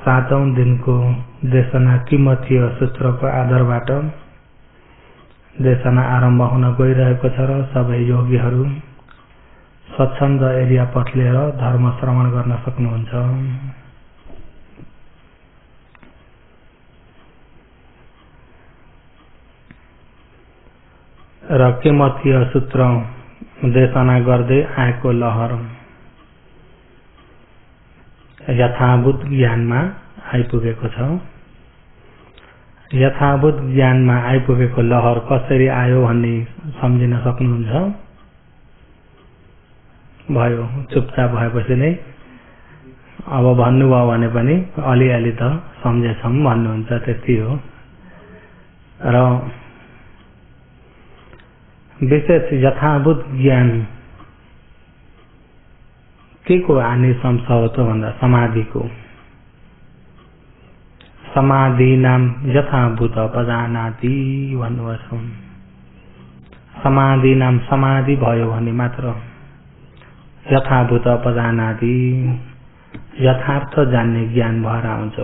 सातौं दिनको देशना किमतीय सूत्रको आधारबाट देशना आरम्भ हुन गइरहेको छ र सबै योगीहरू स्वच्छन्द एरिया पत्लिएर धर्म श्रवण गर्न सक्नुहुन्छ। र किमतीय सूत्र देशना गर्दै आएको लहर यथाभूत ज्ञानमा आइपुगेको छ। यथाभूत ज्ञानमा आइपुगेको लहर कसरी आयो भन्ने सम्झिन सक्नुहुन्छ? भयो चुपचाप भएपछि नै अब भन्नुभयो भने पनि अलिअलि त सम्झेछौं भन्नुहुन्छ, त्यति हो। र विशेष यथाभूत ज्ञान के को आनिशंस हो त भन्दा समाधिको। समाधि नाम यथाभूत अपजानाति भन्नुभएको छ। समाधि नाम समाधि भयो भने मात्र यथाभूत अपजानाति यथार्थ जान्ने ज्ञान भएर आउँछ।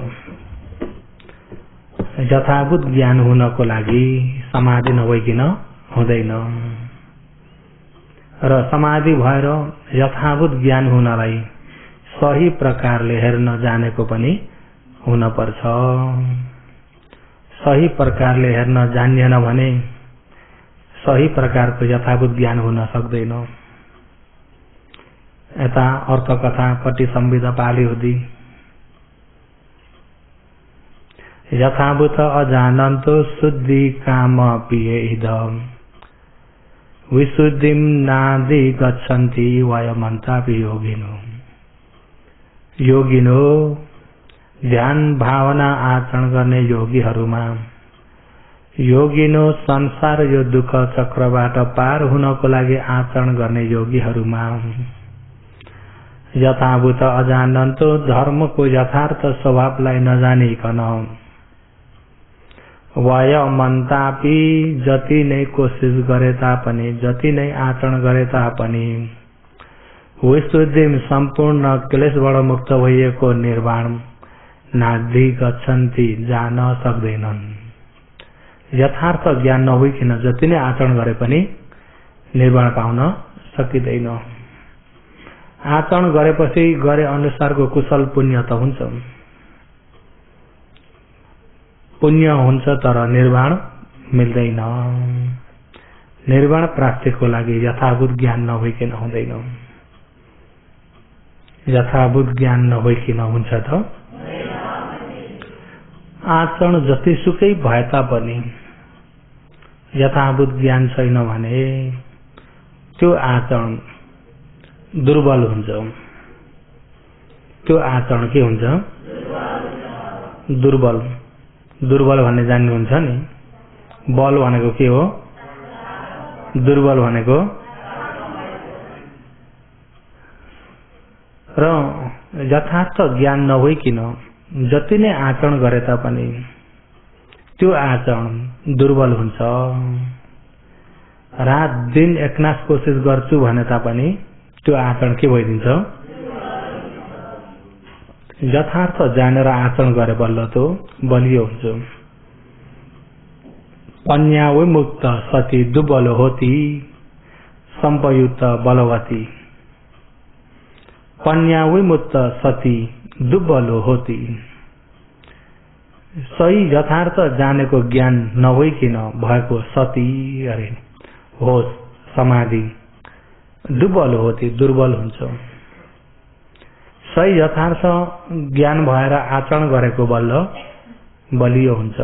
यथाभूत ज्ञान हुनको लागि समाधि नभइकन हुँदैन र समाधि भएर यथाभूत ज्ञान हुनलाई सही प्रकारले हेर्न जानेको पनि हुन पर्छ। सही प्रकारले हेर्न जानिएन भने सही प्रकारको यथाभूत ज्ञान हुन सक्दैन। यता अर्थकथापट्टि संविदा पाली हुँदी यथाभूत अजानन्तो शुद्धि काम पिएद विशुद्धिम नादि गच्छन्ति वयमन्तापि योगिनो। योगिनो ध्यान भावना आचरण गर्ने योगीहरूमा योगिनो संसार यो दुःख चक्रबाट पार हुनको लागि आचरण गर्ने योगीहरूमा यथाभूत अजानन्तो धर्मको यथार्थ स्वभावलाई नजानिकन वयमन्तापि जति नै कोशिश गरे तापनि जति नै आचरण गरे तापनि विशुद्धि सम्पूर्ण क्लेशबाट मुक्त भइएको निर्वाण नादि गच्छन्ति जान सक्दैनन्। यथार्थ ज्ञान नभइकन जति नै आचरण गरे पनि निर्वाण पाउन सकिँदैन। आचरण गरेपछि गरे अनुसारको कुशल पुण्य त हुन्छ, पुण्य हुन्छ तर निर्वाण मिल्दैन। निर्वाण प्राप्तिको लागि यथाभूत ज्ञान नभइकन हुँदैन। यथाभूत ज्ञान नभइकन हुन्छ त आचरण जतिसुकै भए तापनि यथाभूत ज्ञान छैन भने त्यो आचरण दुर्बल हुन्छ। त्यो आचरण के हुन्छ? दुर्बल। दुर्बल भन्ने जान्नुहुन्छ नि? बल भनेको के हो? दुर्बल भनेको र यथार्थ ज्ञान नभइकन जति नै आचरण गरे तापनि त्यो आचरण दुर्बल हुन्छ। रात दिन एकनास कोशिश गर्छु भने तापनि त्यो आचरण के भइदिन्छ? यथार्थ जानेर आचरण गरे बल्ल तो बलियो हुन्छ। पन्या विमुक्त सती दुर्बल होती संपयुक्त बलवती। पन्या विमुक्त सती दुर्बल होती। सही यथार्थ जानेको ज्ञान नभइकन भएको सती अरे होस समाधि दुर्बल होती दुर्बल हुन्छ। सही यथार्थ ज्ञान भएर आचरण गरेको बल्ल बलियो हुन्छ।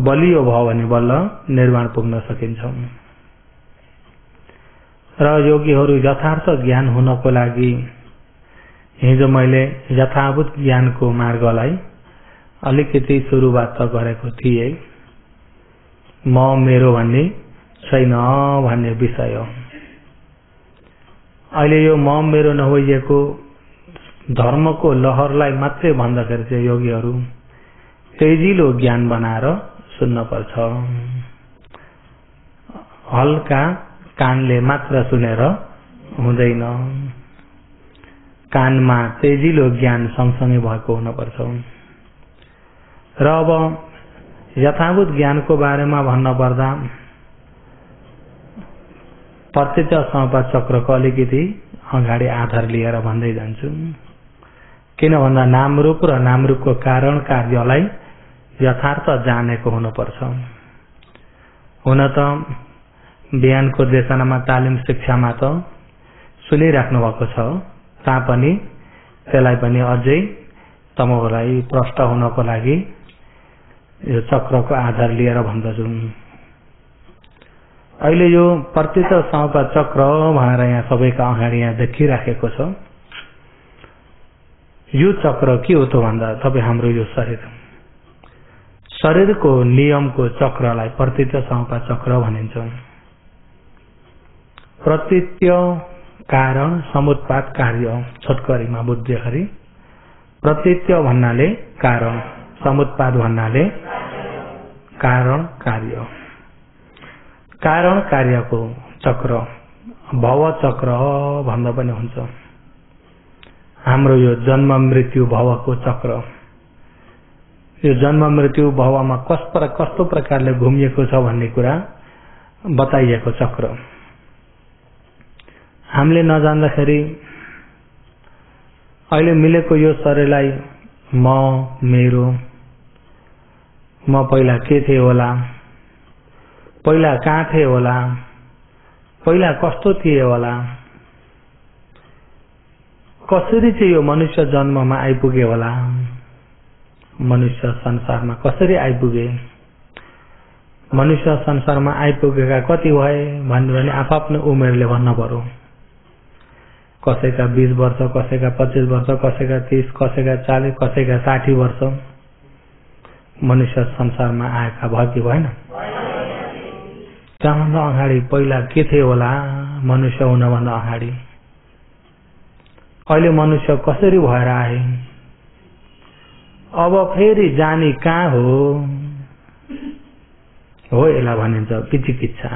बलियो भयो भने बल्ल निर्वाण पुग्न सकिन्छ। र योगीहरू यथार्थ ज्ञान हुनको लागि हिजो मैले यथाभूत ज्ञानको मार्गलाई अलिकति सुरुवात त गरेको थिएँ। म मेरो भन्ने छैन भन्ने विषय। अहिले यो म मेरो नभइएको धर्मको लहरलाई मात्रै भन्दाखेरि चाहिँ योगीहरू तेजिलो ज्ञान बनाएर सुन्न पर्छ। हल्का कानले मात्र सुनेर हुँदैन। कानमा तेजिलो ज्ञान सँगसँगै भएको हुनुपर्छ। र अब यथाभूत ज्ञानको बारेमा भन्न पर्दा प्रत्यक्ष समपात चक्रको अलिकति अगाडि आधार लिएर भन्दै जान्छु। किन भन्दा नामरूप र नामरूपको कारण कार्यलाई यथार्थ जानेको हुनुपर्छ। हुन त बिहानको देशनामा तालिम शिक्षामा त सुनिराख्नु भएको छ, तापनि त्यसलाई पनि अझै तमलाई प्रष्ट हुनको लागि यो चक्रको आधार लिएर भन्दछु। अहिले यो प्रत्यक्ष समपात चक्र भनेर यहाँ सबैका अगाडि यहाँ देखिराखेको छ। यो चक्र के हो त भन्दा तपाईँ हाम्रो यो शरीरको नियमको चक्रलाई प्रत्यक्ष समपात चक्र भनिन्छ। प्रत्यक्ष कारण समुत्पाद कार्य छोटकरीमा बुझ्दाखेरि प्रत्यक्ष भन्नाले कारण, समुत्पाद भन्नाले कारण कार्य। कारण कार्यको चक्र भव चक्र भन्दा पनि हुन्छ। हाम्रो यो जन्म मृत्यु भवको चक्र, यो जन्म मृत्यु भवमा कस्तो प्रकारले घुमिएको छ भन्ने कुरा बताइएको चक्र। हामीले नजान्दाखेरि अहिले मिलेको यो शरीरलाई म मेरो, म पहिला के थिए होला, पहिला कहाँ थिए होला, पहिला कस्तो थिए होला, कसरी चाहिँ यो मनुष्य जन्ममा आइपुगे होला, मनुष्य संसारमा कसरी आइपुगे, मनुष्य संसारमा आइपुगेका कति भए भन्ने आफ्नो उमेरले भन्न पर्यो। कसैका 20 वर्ष, कसैका 25 वर्ष, कसैका 30, कसैका 40, कसैका 60 वर्ष मनुष्य संसारमा आएका भयो कि भएन? त्यहाँभन्दा अगाडि पहिला के थिए होला मनुष्य हुनभन्दा अगाडि? अहिले मनुष्य कसरी भएर आए? अब फेरि जानी कहाँ हो यसलाई भनिन्छ विचिकित्सा।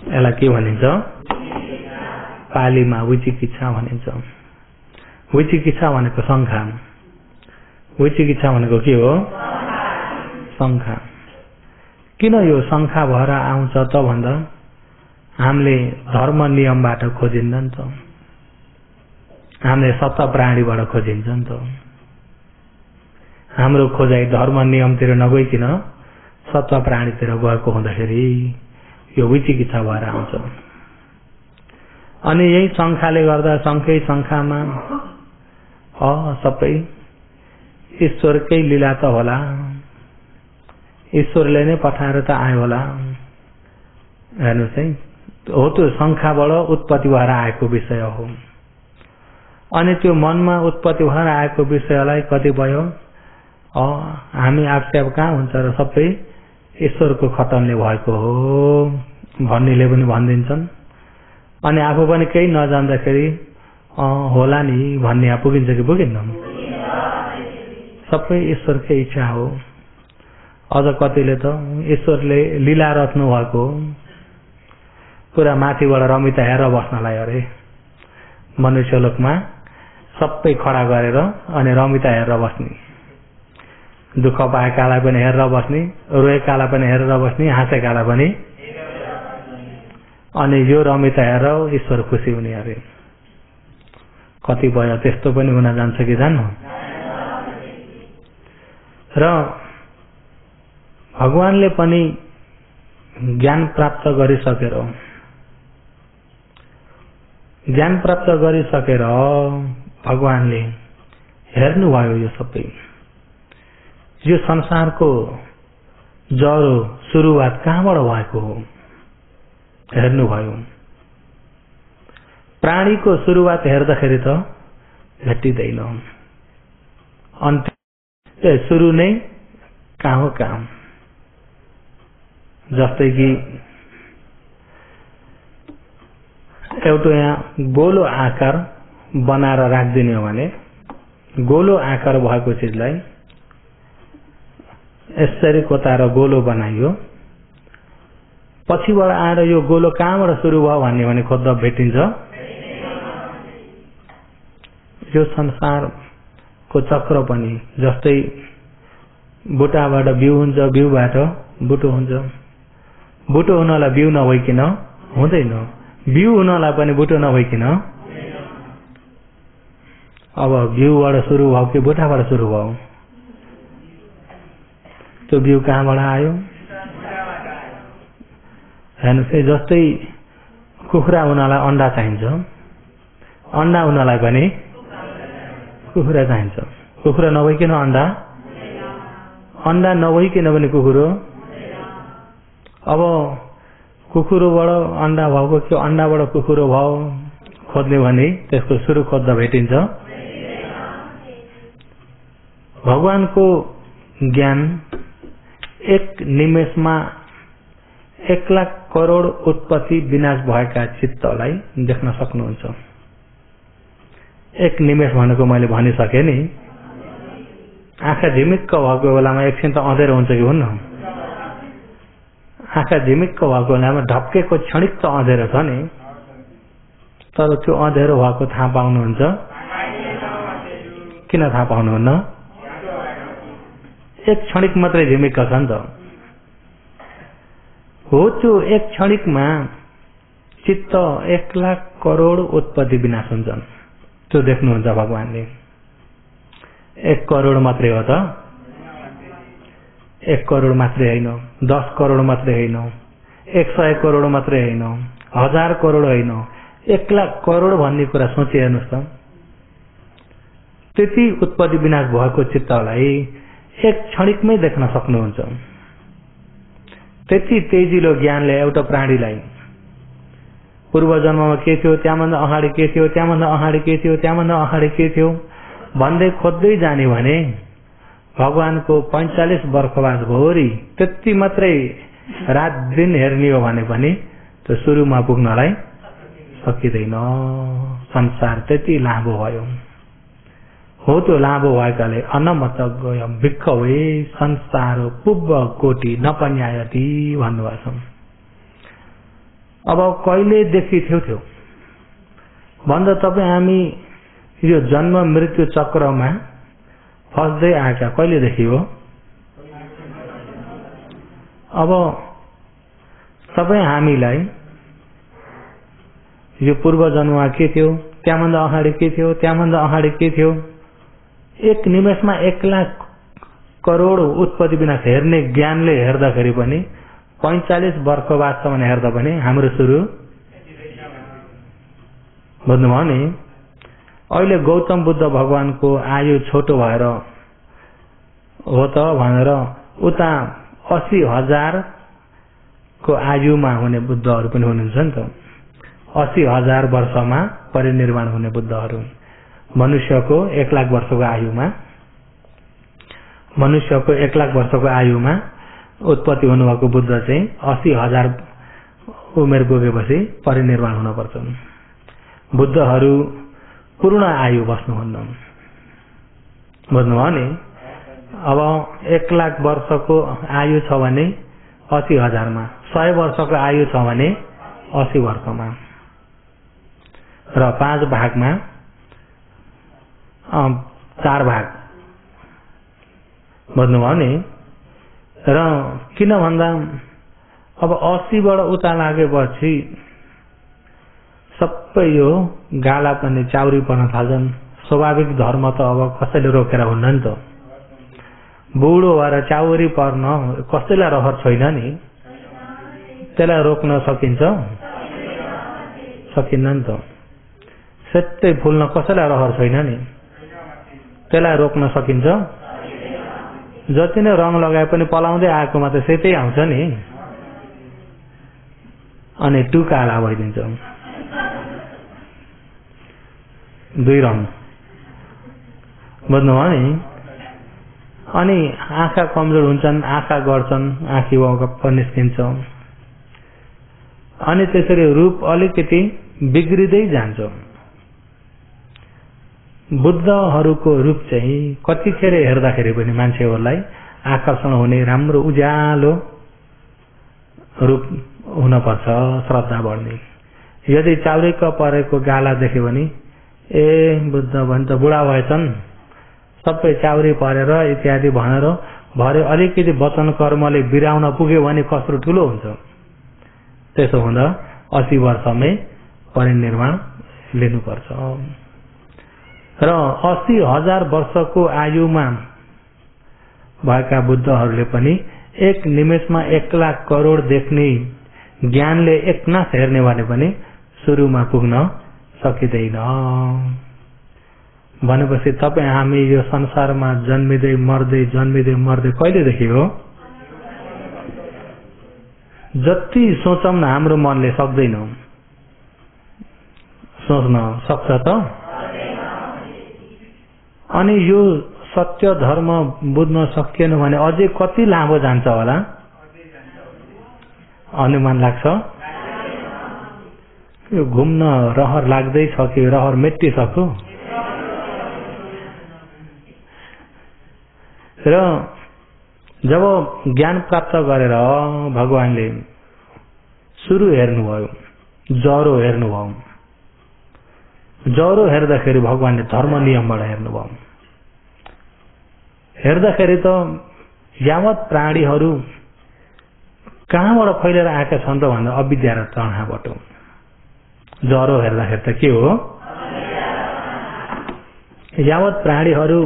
यसलाई के भनिन्छ? पालीमा विचिकित्सा भनिन्छ। विचिकित्सा भनेको शङ्का, विचिकित्सा भनेको के हो? शङ्का। किन यो शङ्का भएर आउँछ त भन्दा हामीले धर्म नियमबाट खोजिन्छ नि त, हामीले सत्ता प्राणीबाट खोजिन्छ नि त। हाम्रो खोजाइ धर्म नियमतिर नगइकन सत्ता प्राणीतिर गएको हुँदाखेरि यो विचिकित्सा भएर आउँछ। अनि यही शङ्काले गर्दा शङ्कामा सबै ईश्वरकै लीला त होला, ईश्वरले नै पठाएर त आयो होला। हेर्नुहोस् है, हो त्यो शङ्काबाट उत्पत्ति भएर आएको विषय हो। अनि त्यो मनमा उत्पत्ति भएर आएको विषयलाई कति भयो हामी आक्षेप कहाँ हुन्छ र सबै ईश्वरको खतनले भएको हो भन्नेले पनि भनिदिन्छन्। अनि आफू पनि केही नजान्दाखेरि होला नि भन्ने पुगिन्छ कि पुगिन्न? सबै ईश्वरकै इच्छा हो। अझ कतिले त ईश्वरले लीला रच्नु भएको पुरा माथिबाट रमिता हेरेर बस्नलाई अरे मनुष्य लोकमा सबै खडा गरेर अनि रमिता हेरेर बस्ने, दुःख पाएकालाई पनि हेरेर बस्ने, रोएकालाई पनि हेरेर बस्ने, हाँसेकालाई पनि। अनि यो रमिता हेरेर ईश्वर खुसी हुने अरे। कति भयो त्यस्तो पनि हुन जान्छ कि जान्नु? र भगवानले पनि ज्ञान प्राप्त गरिसकेर भगवानले हेर्नुभयो यो सबै, यो संसारको जरो सुरुवात कहाँबाट भएको हो हेर्नुभयो। प्राणीको सुरुवात हेर्दाखेरि त भेटिँदैन, अन्त्य सुरु नै कहाँ हो कहाँ। जस्तै कि एउटा यहाँ गोलो आकार बनाएर राखिदिने हो भने गोलो आकार भएको चिजलाई यसरी कोताएर गोलो बनाइयो, पछिबाट आएर यो गोलो कहाँबाट सुरु भयो भन्ने भने खोज्दा भेटिन्छ? यो संसारको चक्र पनि जस्तै बुटाबाट बिउ हुन्छ, बिउबाट बुटो हुन्छ। बुटो हुनलाई बिउ नभइकन हुँदैन, बिउ हुनलाई पनि बुटो नभइकन। अब बिउबाट सुरु भयो कि बुटाबाट सुरु भयो? त्यो बिउ कहाँबाट आयो? हेर्नुहोस्, जस्तै कुखुरा हुनलाई अन्डा चाहिन्छ, अन्डा हुनलाई पनि कुखुरा चाहिन्छ। कुखुरा नभइकन अन्डा, अन्डा नभइकन पनि कुखुरो। अब कुखुरोबाट अन्डा भएको कि अन्डाबाट कुखुरो भयो खोज्ने भने त्यसको सुरु खोज्दा भेटिन्छ? भगवानको ज्ञान एक निमेषमा 1,00,000 करोड उत्पत्ति विनाश भएका चित्तलाई देख्न सक्नुहुन्छ। एक निमेष भनेको मैले भनिसकेँ नि। आँखा झिमिक्क भएको बेलामा एकछिन त अँधेरो हुन्छ कि हुन्न? आँखा झिमिक्क भएको बेलामा ढप्केको क्षणिक त अँधेरो छ नि, तर त्यो अँधेरो भएको थाहा पाउनुहुन्छ? किन थाहा पाउनुहुन्न? एक क्षणिक मात्रै झिमिक्क छ नि त। हो, त्यो एक क्षणिकमा चित्त 1,00,000 करोड उत्पत्ति विनाश हुन्छन्। त्यो देख्नुहुन्छ भगवानले। 1 करोड मात्रै हो त? 1 करोड मात्रै होइन, 10 करोड मात्रै होइन, 100 करोड मात्रै होइन, 1000 करोड होइन, 1,00,000 करोड भन्ने कुरा सोचे हेर्नुहोस् त। त्यति उत्पत्ति विनाश भएको चित्तलाई एक क्षणिकमै देख्न सक्नुहुन्छ। त्यति तेजिलो ज्ञानले एउटा प्राणीलाई पूर्व जन्ममा के थियो, त्यहाँभन्दा अगाडि के थियो, त्यहाँभन्दा अगाडि के थियो, त्यहाँभन्दा अगाडि के थियो भन्दै खोज्दै जाने भने भगवानको 45 वर्षवास भोरी त्यति मात्रै रात दिन हेर्ने हो भने पनि त्यो सुरुमा पुग्नलाई सकिँदैन। संसार त्यति लामो भयो। हो, त्यो लामो भएकाले अनमत गय भिक्खवे संसार पुब्ब कोटि नपन्यायति भन्नुभएको छ। अब कहिलेदेखि थियो भन्दा तपाईँ हामी यो जन्म मृत्यु चक्रमा फस्दै आएका कहिलेदेखि हो? अब तपाईँ हामीलाई यो पूर्व जन्ममा के थियो, त्यहाँभन्दा अगाडि के थियो, त्यहाँभन्दा अगाडि के थियो, एक निमेषमा 1,00,000 करोड उत्पत्ति विनाश हेर्ने ज्ञानले हेर्दाखेरि पनि 45 वर्षवाससम्म हेर्दा पनि हाम्रो सुरु बुझ्नुभयो नि। अहिले गौतम बुद्ध भगवानको आयु छोटो भएर हो त भनेर उता 80,000 को आयुमा हुने बुद्धहरू पनि हुनुहुन्छ नि त। 80,000 वर्षमा परिनिर्वाण हुने बुद्धहरू। मनुष्यको 1,00,000 वर्षको आयुमा, मनुष्यको 1,00,000 वर्षको आयुमा उत्पत्ति हुनुभएको बुद्ध चाहिँ 80,000 उमेर पुगेपछि परिनिर्वाण हुनुपर्छ। बुद्धहरू पूर्ण आयु बस्नुहुन्न। बुझ्नुभयो नि। अब 1,00,000 वर्षको आयु छ भने 80,000मा, 100 वर्षको आयु छ भने 80 वर्षमा र 5 भागमा 4 भाग। बुझ्नुभयो नि। र किन भन्दा अब 80बाट उता लागेपछि सबै यो गाला पनि चाउरी पर्न थाल्छन्। स्वाभाविक धर्म त अब कसैले रोकेर हुन्न नि त। बुढो भएर चाउरी पर्न कसैलाई रहर छैन नि। त्यसलाई रोक्न सकिन्छ? सकिन्न नि त। सेतै फुल्न कसैलाई रहर छैन नि। त्यसलाई रोक्न सकिन्छ? जति नै रङ लगाए पनि पलाउँदै आएकोमा त सेतै आउँछ नि। अनि टुकाला भइदिन्छ। 2 रङ। बुझ्नुभयो नि। अनि आँखा कमजोर हुन्छन्, आँखा गर्छन्, आँखी गप्प निस्किन्छ। अनि त्यसरी रूप अलिकति बिग्रिँदै जान्छ। बुद्धहरूको रूप चाहिँ कतिखेर हेर्दाखेरि पनि मान्छेहरूलाई आकर्षण हुने राम्रो उज्यालो रूप हुनपर्छ, श्रद्धा बढ्ने। यदि चाउरीको परेको गाला देख्यो भने ए बुद्ध भन्छ बुढा भएछन्, सबै चाउरी परेर इत्यादि भनेर भरे अलिकति वचन कर्मले बिराउन पुग्यो भने कस्तो ठुलो हुन्छ। त्यसो हुँदा 80 वर्षमै परिनिर्वाण लिनुपर्छ। र 80,000 वर्षको आयुमा भएका बुद्धहरूले पनि 1 निमेषमा 1 लाख करोड देख्ने ज्ञानले एकनास हेर्ने भने पनि सुरुमा पुग्न सकिँदैन। भनेपछि तपाईँ हामी यो संसारमा जन्मिँदै मर्दै कहिलेदेखि हो? जति सोचौँ न हाम्रो मनले सक्दैन। सोच्न सक्छ त? अनि यो सत्य धर्म बुझ्न सकिएन भने अझै कति लामो जान्छ होला? अनुमान लाग्छ? यो घुम्न रहर लाग्दैछ कि रहर मेटिसक्यो? र जब ज्ञान प्राप्त गरेर भगवानले सुरु हेर्नुभयो, ज्वरो हेर्नुभयो, ज्वरो हेर्दाखेरि भगवानले धर्म नियमबाट हेर्नुभयो। हेर्दाखेरि त यावत प्राणीहरू कहाँबाट फैलेर आएका छन् त भन्दा अविद्या र तृष्णाबाट। ज्वरो हेर्दाखेरि त के हो? यावत प्राणीहरू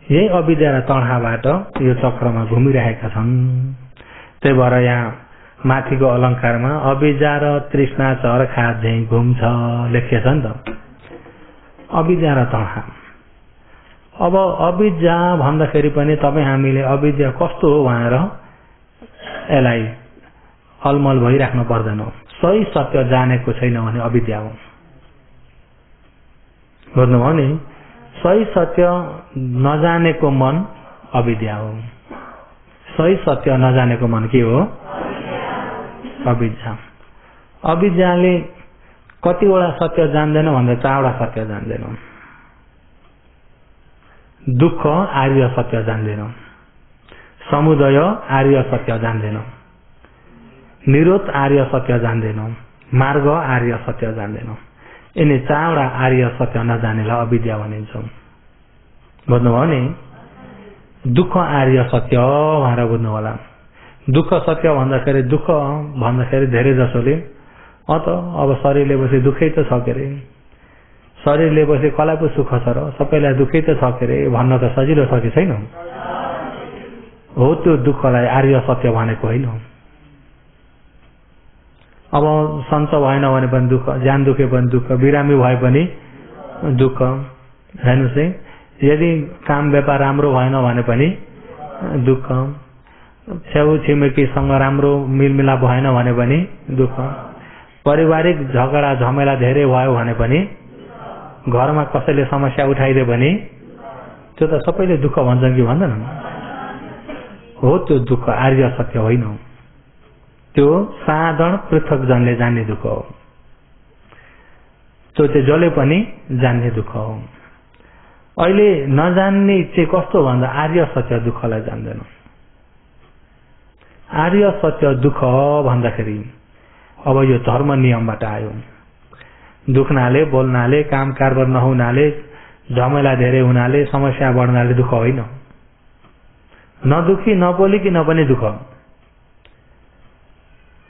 यही अविद्या र तृष्णाबाट यो चक्रमा घुमिरहेका छन्। त्यही भएर यहाँ माथिको अलङ्कारमा अविद्या र तृष्णा चरखा झैं घुम्छ लेखिएको छ नि त। अविद्या र तृष्णा। अब अविद्या भन्दाखेरि पनि तपाईँ हामीले अविद्या कस्तो हो भनेर यसलाई अलमल भइराख्नु पर्दैन। सही सत्य जानेको छैन भने अविद्या हो। बुझ्नुभयो नि? सही सत्य नजानेको मन अविद्या हो। सही सत्य नजानेको मन के हो? अविद्या। अविद्याले कतिवटा सत्य जान्दैन भन्दा 4वटा सत्य जान्दैन। दुःख आर्य सत्य जान्दैन, समुदय आर्य सत्य जान्दैन, निरोध आर्य सत्य जान्दैन, मार्ग आर्य सत्य जान्दैन। यिनी 4वटा आर्य सत्य नजानेलाई अविद्या भनिन्छ। बुझ्नुभयो नि? दुःख आर्य सत्य भनेर बुझ्नु होला। दुःख सत्य भन्दाखेरि दुःख भन्दाखेरि धेरै जसोले अब शरीर लिएपछि दुःखै त छ के अरे, शरीर लिएपछि कसलाई पो सुख छ र, सबैलाई दुःखै त छ के अरे भन्न त सजिलो छ कि छैन? हो, त्यो दुःखलाई आर्य सत्य भनेको होइन। अब सञ्च भएन भने पनि दुःख, ज्यान दुखे पनि दुःख, बिरामी भए पनि दुःख। हेर्नुहोस् है, यदि काम व्यापार राम्रो भएन भने पनि दुःख, छेउ छिमेकीसँग राम्रो मिलमिलाप भएन भने पनि दुःख, पारिवारिक झगडा झमेला धेरै भयो भने पनि, घरमा कसैले समस्या उठाइदियो भने त्यो त सबैले दुःख भन्छन् कि भन्दैनन्? हो, त्यो दुःख आर्य सत्य होइन। त्यो साधारण पृथक जनले जान्ने दुःख हो। त्यो चाहिँ जसले पनि जान्ने दुःख हो। अहिले नजान्ने चाहिँ कस्तो भन्दा आर्य सत्य दुःखलाई जान्दैन। आर्य सत्य दुःख भन्दाखेरि अब यो धर्म नियमबाट आयो। दुख्नाले, बोल्नाले, काम कारबार नहुनाले, झमेला धेरै हुनाले, समस्या बढ्नाले दुःख होइन। नदुखी नबोलिकन पनि दुःख।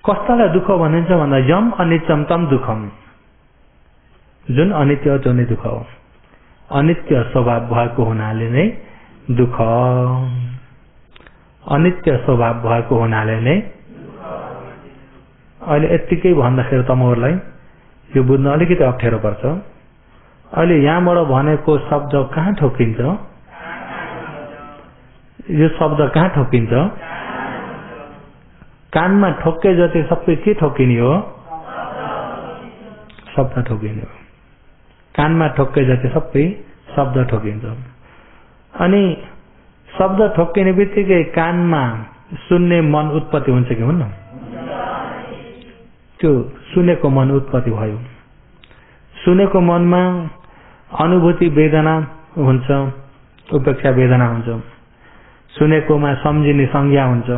कस्तालाई दुःख भनिन्छ भन्दा यम अनित्यम तम दुःखम। जुन अनित्य त्यो नै दुःख हो। अनित्य स्वभाव भएको हुनाले नै दुःख, अनित्य स्वभाव भएको हुनाले नै। अहिले यत्तिकै भन्दाखेरि तपाईँहरूलाई यो बुझ्न अलिकति अप्ठ्यारो पर्छ। अहिले यहाँबाट भनेको शब्द कहाँ ठोकिन्छ? यो शब्द कहाँ ठोकिन्छ? कानमा ठोक्के जति सबै के ठोकिने हो? शब्द ठोकिने हो। कानमा ठोक्के जति सबै शब्द ठोकिन्छ। अनि शब्द ठोकिने बित्तिकै कानमा सुन्ने मन उत्पत्ति हुन्छ कि हुन्न? त्यो सुनेको मन उत्पत्ति भयो। सुनेको मनमा अनुभूति वेदना हुन्छ, उपेक्षा वेदना हुन्छ। सुनेकोमा सम्झिने संज्ञा हुन्छ,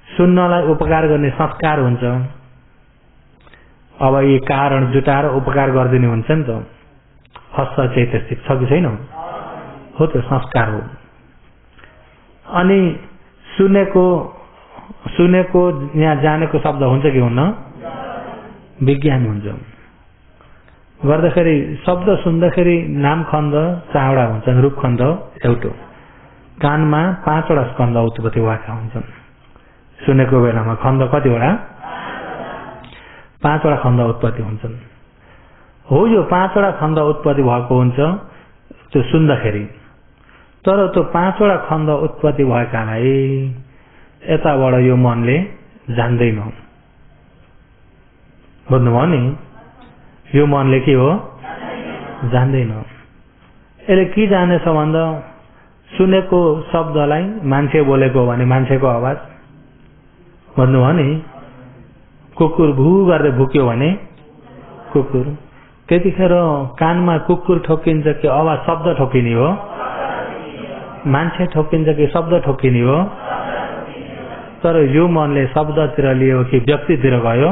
सुन्नलाई उपकार गर्ने संस्कार हुन्छ। अब यी कारण जुटाएर उपकार गरिदिने हुन्छ नि त। हस्त चैतसिक छ कि छैन? हो, त्यो संस्कार हो। अनि सुनेको यहाँ जानेको शब्द हुन्छ कि हुन्न? विज्ञान हुन्छ। गर्दाखेरि शब्द सुन्दाखेरि नाम खण्ड चारवटा हुन्छन्, रूप खण्ड एउटा। कानमा 5वटा स्कन्द उत्पत्ति भएका हुन्छन्। सुनेको बेलामा खण्ड कतिवटा? 5वटा खण्ड उत्पत्ति हुन्छन्। हो, यो 5वटा खण्ड उत्पत्ति भएको हुन्छ त्यो सुन्दाखेरि। तर त्यो 5वटा खण्ड उत्पत्ति भएकालाई यताबाट यो मनले जान्दैन। बुझ्नुभयो नि? यो मनले के हो? जान्दैन। यसले के जानेछ भन्दा सुनेको शब्दलाई मान्छे बोलेको भने मान्छेको आवाज, बुझ्नुभयो नि? कुकुर भू गर्दै भुक्यो भने कुकुर, त्यतिखेर कानमा कुकुर ठोकिन्छ कि आवाज शब्द ठोकिने हो? मान्छे ठोकिन्छ कि शब्द ठोकिने हो? तर यो मनले शब्दतिर लियो कि व्यक्तितिर गयो?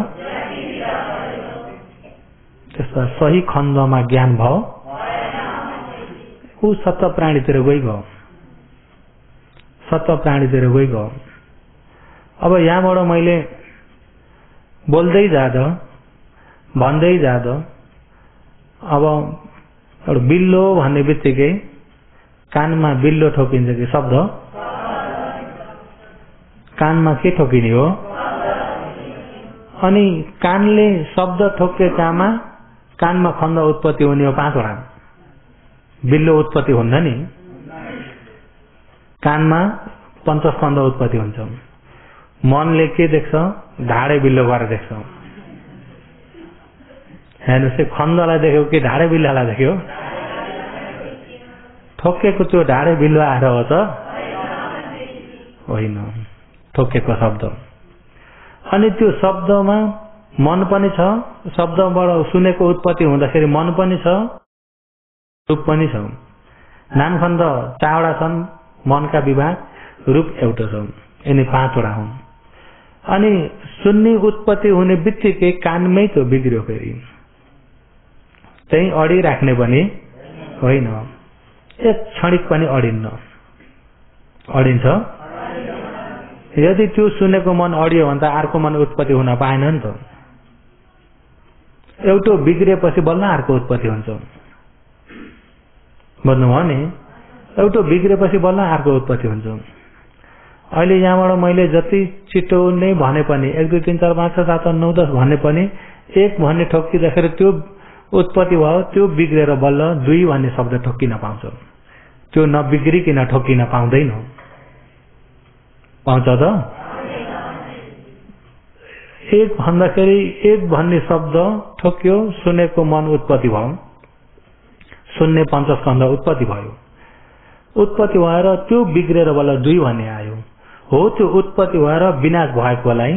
त्यसमा सही खण्डमा ज्ञान भयो, ऊ सत्य प्राणीतिर गइगयो, सत्य प्राणीतिर गइगयो। अब यहाँबाट मैले बोल्दै जाँदा भन्दै जाँदा अब एउटा बिल्लो भन्ने बित्तिकै कानमा बिल्लो ठोकिन्छ कि शब्द? कानमा के ठोकिने हो? अनि कानले शब्द ठोकेकामा कानमा खण्ड उत्पत्ति हुने हो 5वटा। बिल्लो उत्पत्ति हुन्न नि, कानमा पञ्चस्कन्द उत्पत्ति हुन्छ। मनले के देख्छ? ढाडे बिल्लो गरेर देख्छ। हेर्नुहोस्, खण्डलाई देख्यो कि ढाडे बिल्लालाई देख्यो? ठोकेको त्यो ढाडे बिल्लो आएर हो त? होइन, ठोकेको शब्द। अनि त्यो शब्दमा मन पनि छ, शब्दबाट सुनेको उत्पत्ति हुँदाखेरि मन पनि छ, रूप पनि छ। नामखण्ड 4वटा छन्, मनका विभाग, रूप एउटा छ। यिनी 5वटा हुन्। अनि सुन्ने उत्पत्ति हुने बित्तिकै कानमै त्यो बिग्रियो। फेरि त्यही अडिराख्ने पनि होइन, एक क्षणिक पनि अडिन्न। अडिन्छ? यदि त्यो सुनेको मन अडियो भने त अर्को मन उत्पत्ति हुन पाएन नि त। एउटा बिग्रिएपछि बल्ल अर्को उत्पत्ति हुन्छ। बुझ्नुभयो नि? एउटा बिग्रिएपछि बल्ल अर्को उत्पत्ति हुन्छ। अहिले यहाँबाट मैले जति छिटो नै भने पनि 1 2 3 4 5 6 7 8 9 10 भने पनि 1 भन्ने ठोकिँदाखेरि त्यो उत्पत्ति भयो, त्यो बिग्रेर बल्ल 2 भन्ने शब्द ठोकिन पाउँछ। त्यो नबिग्रिकन ठोकिन पाउँदैन। पाउँछ त? 1 भन्दाखेरि 1 भन्ने शब्द ठोक्यो, सुनेको मन उत्पत्ति भयो, सुन्ने पञ्चस्कन्द उत्पत्ति भयो। उत्पत्ति भएर त्यो बिग्रेर बल्ल 2 भन्ने आयो। हो, त्यो उत्पत्ति भएर विनाश भएकोलाई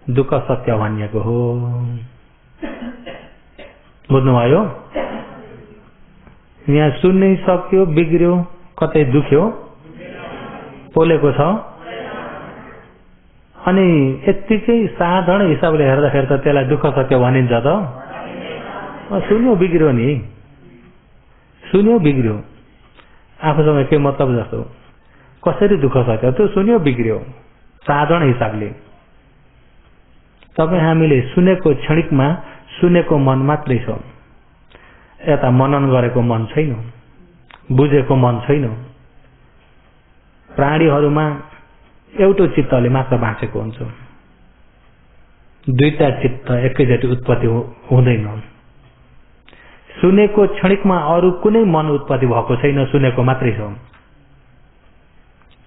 दुःख सत्य भनिएको हो। बुझ्नुभयो? यहाँ सुन्नै सक्यो, बिग्रियो, कतै दुख्यो, पोलेको छ। अनि यत्तिकै साधारण हिसाबले हेर्दाखेरि त त्यसलाई दुःख सत्य भनिन्छ त? सुन्यो बिग्रियो नि, सुन्यो बिग्रियो, आफूसँग के मतलब जस्तो। कसरी दुःख सत्य? त्यो सुन्यो बिग्रियो साधारण हिसाबले। तपाईँ हामीले सुनेको क्षणिकमा सुनेको मन मात्रै छ, यता मनन गरेको मन छैन, बुझेको मन छैन। प्राणीहरूमा एउटा चित्तले मात्र बाँचेको हुन्छ, 2टा चित्त एकैचोटि उत्पत्ति हुँदैन। सुनेको क्षणिकमा अरू कुनै मन उत्पत्ति भएको छैन, सुनेको मात्रै छ।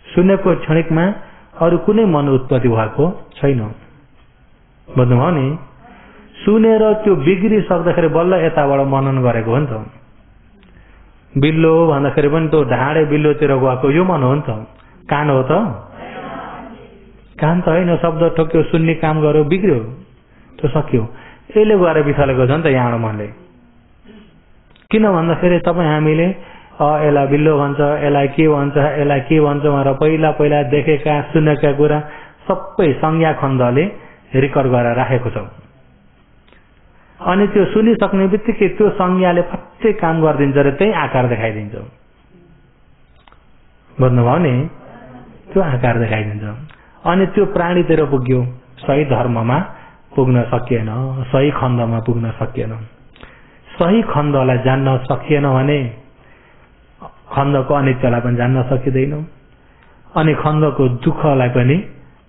सुनेको क्षणिकमा अरू कुनै मन उत्पत्ति भएको छैन। बुझ्नुभयो नि? सुनेर त्यो बिग्रिसक्दाखेरि बल्ल यताबाट मनन गरेको हो नि त। बिल्लो भन्दाखेरि पनि त्यो ढाडे बिल्लोतिर गएको यो मन हो नि त। कान हो त? कान त होइन। शब्द ठोक्यो, सुन्ने काम गर्यो, बिग्रियो, त्यो सक्यो। यसले गएर बिथलेको छ नि त यहाँबाट मनले। किन भन्दाखेरि तपाईँ हामीले यसलाई बिल्लो भन्छ, यसलाई के भन्छ, यसलाई के भन्छ भनेर पहिला पहिला देखेका सुनेका कुरा सबै संज्ञा खण्डले रेकर्ड गरेर राखेको छ। अनि त्यो सुनिसक्ने बित्तिकै त्यो संज्ञाले फट्टै काम गरिदिन्छ र त्यही आकार देखाइदिन्छ। बुझ्नुभयो नि? त्यो आकार देखाइदिन्छ। अनि त्यो प्राणीतिर पुग्यो, सही धर्ममा पुग्न सकिएन, सही खण्डमा पुग्न सकिएन। सही खण्डलाई जान्न सकिएन भने खण्डको अनित्यलाई पनि जान्न सकिँदैन, अनि खण्डको दुःखलाई पनि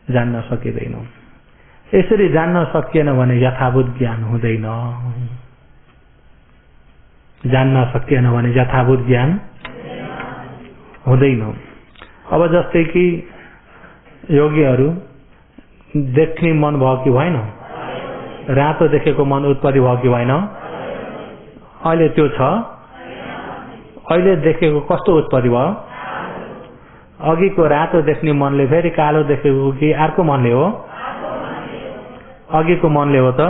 जान्न सकिँदैन। यसरी जान्न सकिएन भने यथाभूत ज्ञान हुँदैन। जान्न सकिएन भने यथाभूत ज्ञान हुँदैन। अब जस्तै कि योगीहरू देख्ने मन भयो कि भएन? रातो देखेको मन उत्पत्ति भयो कि भएन? अहिले त्यो छ? अहिले देखेको कस्तो उत्पत्ति भयो? अघिको रातो देख्ने मनले फेरि कालो देखेको कि अर्को मनले हो? अघिको मनले हो त?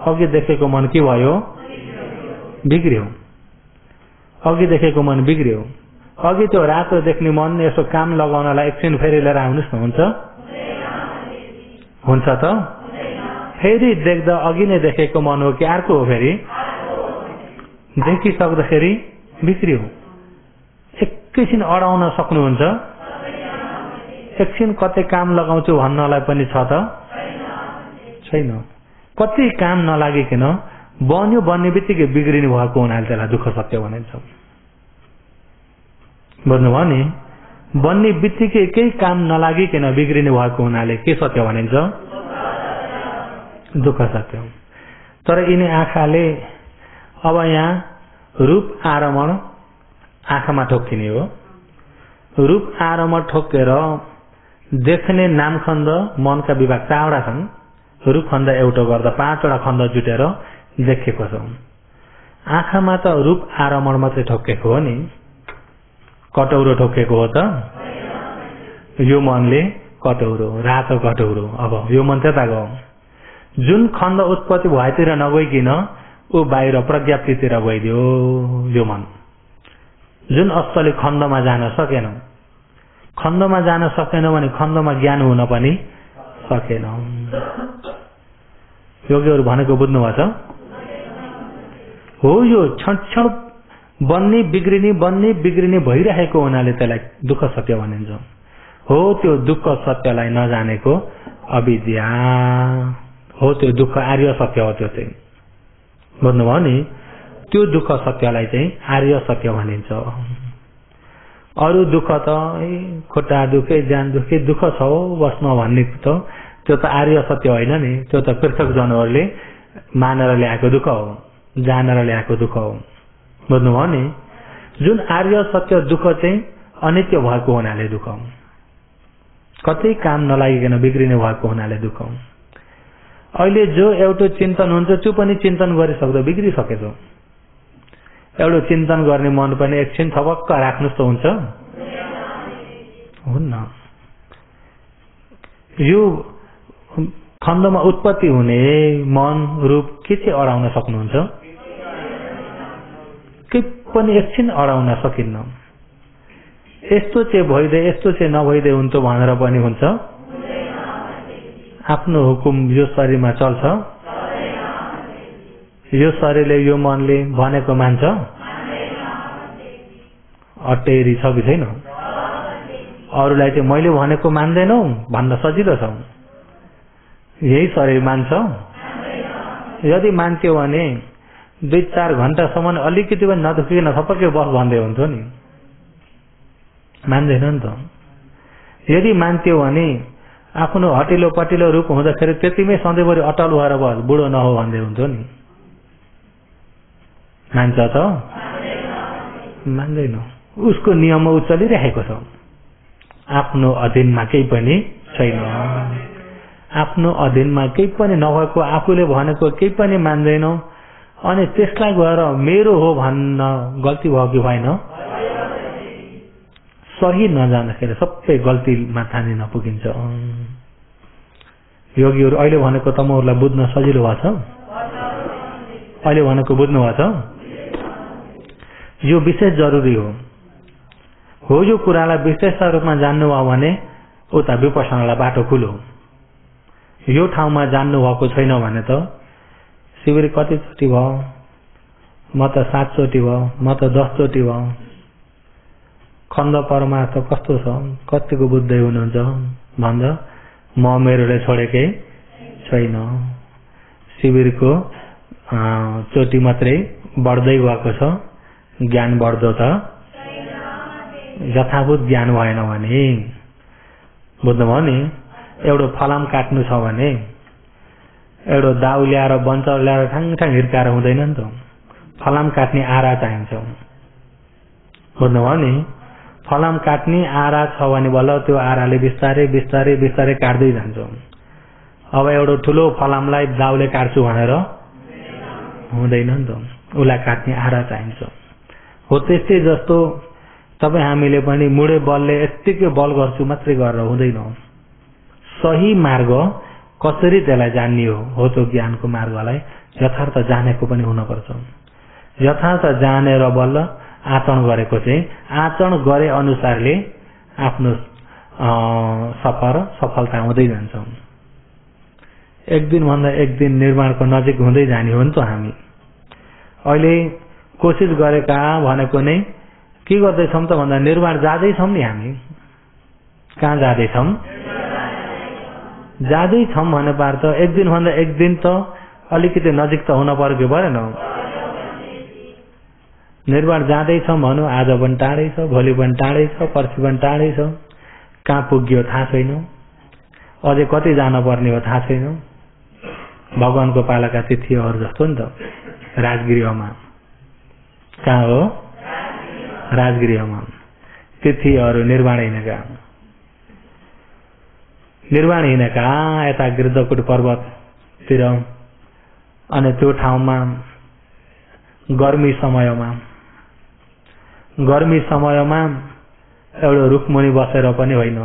अघि देखेको मन के भयो? बिग्रियो। अघि देखेको मन बिग्रियो। अघि त्यो रातो देख्ने मन यसो काम लगाउनलाई एकछिन फेरि लिएर आउनुहोस् न, हुन्छ? हुन्छ त? फेरि देख्दा अघि नै देखेको मन हो कि अर्को हो? फेरि देखिसक्दाखेरि बिग्रियो। एकैछिन अडाउन सक्नुहुन्छ? एकछिन कतै काम लगाउँछु भन्नलाई पनि छ त? छैन। कति काम नलागिकन बन्यो, बन्ने बित्तिकै बिग्रिनु भएको हुनाले त्यसलाई दुःख सत्य भनिन्छ। बुझ्नुभयो नि? बन्ने बित्तिकै केही काम नलागिकन बिग्रिनु भएको हुनाले के सत्य भनिन्छ? दुःख सत्य। तर यिनी आँखाले अब यहाँ रूप आरमण आँखामा ठोक्किने हो। रूप आरमण ठोकेर देख्ने नामखण्ड मनका विभाग 4वटा छन्। रूप खण्ड एउटा गर्दा 5वटा खण्ड जुटेर देखेको छ। आँखामा त रूप आरमण मात्रै ठोकेको हो नि, कटौरो ठोकेको हो त? यो मनले कटौरो, रातो कटौरो। अब यो मन त्यता गयो। जुन खण्ड उत्पत्ति भएतिर नगइकन ऊ बाहिर प्रज्ञप्तितिर गइदियो यो मन। जुन असली खण्डमा जान सकेन। खण्डमा जान सकेन भने खण्डमा ज्ञान हुन पनि सकेन। योगीहरू भनेको बुझ्नुभएको छ? हो, यो क्षण क्षण बन्ने बिग्रिने भइरहेको हुनाले त्यसलाई दुःख सत्य भनिन्छ। हो, त्यो दुःख सत्यलाई नजानेको अविद्या हो। त्यो दुःख आर्य सत्य हो। त्यो चाहिँ बुझ्नुभयो नि? त्यो दुःख सत्यलाई चाहिँ आर्य सत्य भनिन्छ। अरू दुःख त खुट्टा दुखे, ज्यान दुखे, दुःख छ हो बस्न भन्ने त त्यो त आर्य सत्य होइन नि। त्यो त पृथक जनहरूले मानेर ल्याएको दुःख हो, जानेर ल्याएको दुःख हो। बुझ्नुभयो नि? जुन आर्य सत्य दुःख चाहिँ अनित्य भएको हुनाले दुःख हो। कतै काम नलागिकन बिग्रिने भएको हुनाले दुःख हो। अहिले जो एउटा चिन्तन हुन्छ त्यो पनि चिन्तन गरिसक्दा बिग्रिसकेछ। एउटा चिन्तन गर्ने मन पनि एकछिन थपक्क राख्नुहोस् त हुन्छ? हुन्न। यो खण्डमा उत्पत्ति हुने मन रूप के चाहिँ अडाउन सक्नुहुन्छ? के पनि एकछिन अडाउन सकिन्न। यस्तो चाहिँ भइदे, यस्तो चाहिँ नभइदे हुन्थ्यो भनेर पनि हुन्छ? आफ्नो हुकुम यो शरीरमा चल्छ? यो शरीरले यो मनले भनेको मान्छ? अटेरी छ कि छैन? अरूलाई चाहिँ मैले भनेको मान्दैनौ भन्न सजिलो छ। यही शरीर मान्छ? यदि मान्थ्यो भने 2-4 घण्टासम्म अलिकति पनि नदुखिकन थपक्कै बस भन्दै हुन्थ्यो नि। मान्दैन नि त। यदि मान्थ्यो भने आफ्नो हटिलो पटिलो रूप हुँदाखेरि त्यतिमै सधैँभरि अटल भएर बस, बुढो नहो भन्दै हुन्थ्यो नि। मान्छ त? मान्दैन। उसको नियममा ऊ चलिरहेको छ। आफ्नो अधीनमा केही पनि छैन। आफ्नो अधीनमा केही पनि नभएको, आफूले भनेको केही पनि मान्दैन। अनि त्यसलाई गएर मेरो हो भन्न गल्ती भयो कि भएन? सही नजान्दाखेरि सबै गल्तीमा तानिन पुगिन्छ। योगीहरू अहिले भनेको तमहरूलाई बुझ्न सजिलो भएको छ? अहिले भनेको बुझ्नु भएको छ? यो विशेष जरुरी हो। यो कुरालाई विशेष रूपमा जान्नु भयो भने उता विपश्यनालाई बाटो खुलो। यो ठाउँमा जान्नु भएको छैन भने त शिविर कतिचोटि भयो, म त 7 चोटि भयो, म त 10 चोटि भयो। खण्ड परमा त कस्तो छ, कतिको बुझ्दै हुनुहुन्छ भन्छ, म मेरोले छोडेकै छैन। शिविरको चोटि मात्रै बढ्दै गएको छ, ज्ञान बढ्दो त यथाभूत ज्ञान भएन भने। बुझ्नुभयो नि? एउटा फलाम काट्नु छ भने एउटा दाउ ल्याएर बन्चर ल्याएर ठाङठाङ हिर्काएर हुँदैन नि त। फलाम काट्ने आरा चाहिन्छ। बुझ्नुभयो नि? फलाम काट्ने आरा छ भने बल्ल त्यो आराले बिस्तारै बिस्तारै बिस्तारै काट्दै जान्छ। अब एउटा ठुलो फलामलाई दाउले काट्छु भनेर हुँदैन नि त, उसलाई काट्ने आरा चाहिन्छ। हो त्यस्तै जस्तो तपाईँ हामीले पनि मुडे बलले यत्तिकै बल गर्छु मात्रै गरेर हुँदैन। सही मार्ग कसरी त्यसलाई जान्ने हो त्यो ज्ञानको मार्गलाई यथार्थ जानेको पनि हुनुपर्छ। यथार्थ जानेर बल्ल आचरण गरेको चाहिँ आचरण गरे अनुसारले आफ्नो सफलता हुँदै जान्छ। एक दिन भन्दा एक दिन निर्माणको नजिक हुँदै जाने हो नि त। हामी अहिले कोसिस गरेका भनेको नै के गर्दैछौँ त भन्दा निर्माण जाँदैछौँ नि। हामी कहाँ जाँदैछौँ? जाँदैछौँ भने पार त एक दिन भन्दा एक दिन त अलिकति नजिक त हुन पर्यो कि परेन? निर्माण जाँदैछौँ भनौँ, आज पनि टाढै छ, भोलि पनि टाढै छ, पर्सि पनि टाढै छ। कहाँ पुग्यो थाहा छैन, अझै कति जान पर्ने हो थाहा छैन। भगवानको पालाका तिथिहरू जस्तो नि त, राजगृहमा। कहाँ हो? राजगृहमा तिथिहरू निर्माण हिँडेका यता गिर्दकुट पर्वततिर। अनि त्यो ठाउँमा गर्मी समयमा एउटा रुखमुनि बसेर पनि होइन,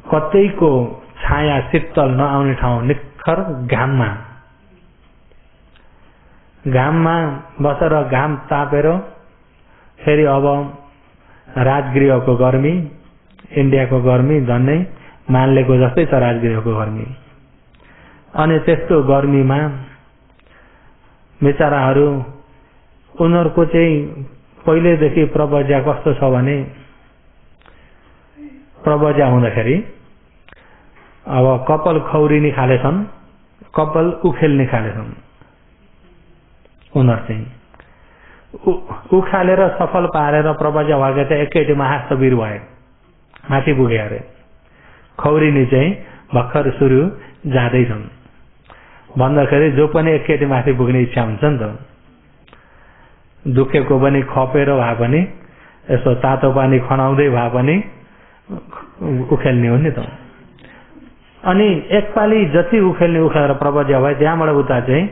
कतैको छाया शीतल नआउने ठाउँ निखर घाममा बसेर घाम तापेर फेरि अब राजगृहको गर्मी, इन्डियाको गर्मी झन्नै मानलेको जस्तै छ राजगृहको गर्मी। अनि त्यस्तो गर्मीमा बिचराहरू उनीहरूको चाहिँ पहिलेदेखि प्रवज्या कस्तो छ भने, प्रवज्या हुँदाखेरि अब कपाल खौरिने खाले छन्, कपाल उखेल्ने खाले छन्। उनीहरू चाहिँ उखालेर सफल पारेर प्रवज्या भएको चाहिँ एकैटिमा हास्तवीर भए, माथि पुगे अरे। खौरिनी चाहिँ भर्खर सुरु जाँदैछन् भन्दाखेरि जो पनि एकैटी माथि पुग्ने इच्छा हुन्छ नि त। दुखेको पनि खपेर भए पनि, यसो तातो पानी खनाउँदै भए पनि उखेल्ने हो नि त। अनि एकपाली जति उखेलेर प्रवज्या भए त्यहाँबाट उता चाहिँ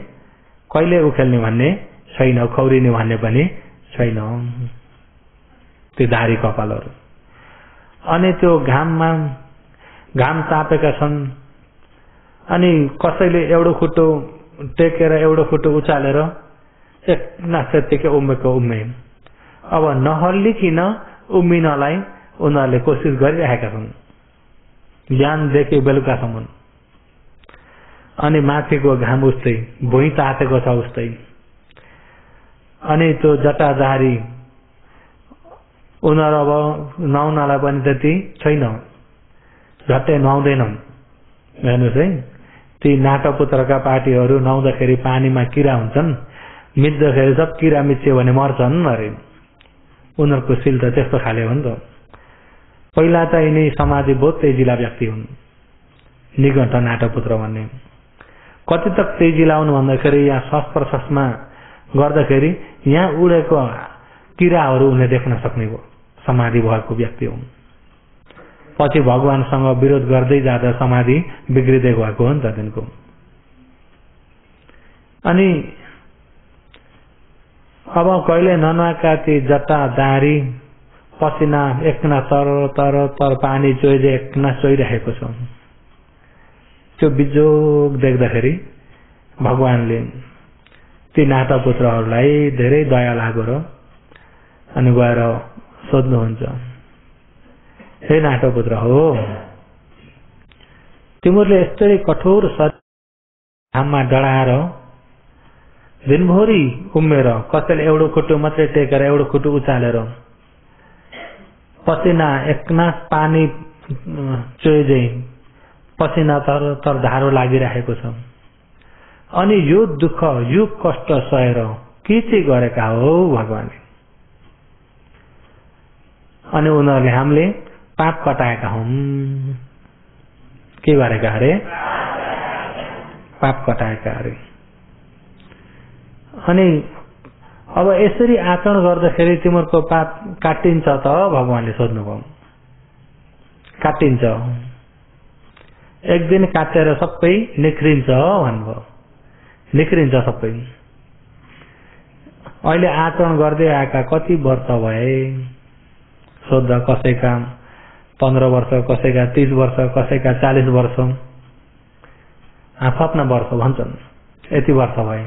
कहिले उखेल्ने भन्ने छैन, खौरिने भन्ने पनि छैन त्यो धारी कपालहरू। अनि त्यो घाम तापेका छन्। अनि कसैले एउटो खुट्टो टेकेर एउटो खुट्टो उचालेर एक नास्तिकै उम्मे। अब नहल्लिकन उम्मिनलाई उनीहरूले कोसिस गरिरहेका छन् बिहानदेखि बेलुकासम्म। अनि माथिको घाम उस्तै, भुइँ तातेको छ उस्तै। अनि त्यो जटाधारी उनीहरू अब नुहाउनलाई पनि त्यति छैन, झट्टै नुहाउँदैनन्। हेर्नुहोस् है, ती नाटपुत्रका पार्टीहरू नुहाउँदाखेरि पानीमा किरा हुन्छन्, मिच्दाखेरि सब किरा मिच्यो भने मर्छन् अरे। उनीहरूको सिल त त्यस्तो खाले हो नि त। पहिला त यिनी समाधि बहुत तेजिला व्यक्ति हुन्, निगण्ठ नाटपुत्र भन्ने। कति तक तेजिला हुन् भन्दाखेरि यहाँ श्वास प्रश्वासमा गर्दाखेरि यहाँ उडेको किराहरू उनले देख्न सक्ने भयो, समाधि भएको व्यक्ति हुन्। पछि भगवानसँग विरोध गर्दै जाँदा समाधि बिग्रिँदै गएको हो नि त तिनको। अनि अब कहिले ननुहाएका ती जट्टा दारी पसिना एकना तर पानी चोइजे एकना चोइरहेको छ। त्यो बिजोग देख्दाखेरि भगवानले ती नाटपुत्रहरूलाई धेरै दया लागेर अनि गएर सोध्नुहुन्छ, हे नाटपुत्र हो, तिमीहरूले यस्तै कठोर घाममा डढाएर दिनभरि उम्मेर कसैले एउटो खुट्टो मात्रै टेकेर एउटो खुट्टो उचालेर पसिना एकनास पानी चोइजै पसिना तर धारो लागिरहेको छ। अनि यो दुःख यो कष्ट सहेर के चाहिँ गरेका हो भगवानले? अनि उनीहरूले हामीले पाप कटाएका हौं। के गरेका अरे? पाप कटाएका अरे। अनि अब यसरी आचरण गर्दाखेरि तिमीहरूको पाप काटिन्छ त? भगवानले सोध्नुभयो। काटिन्छ, एक दिन काटेर सबै निख्रिन्छ भन्नुभयो। निख्रिन्छ सबै। अहिले आचरण गर्दै आएका कति वर्ष भए सोध्दा कसैका 15 वर्ष, कसैका 30 वर्ष, कसैका 40 वर्ष, आफ्ना वर्ष भन्छन्, यति वर्ष भए।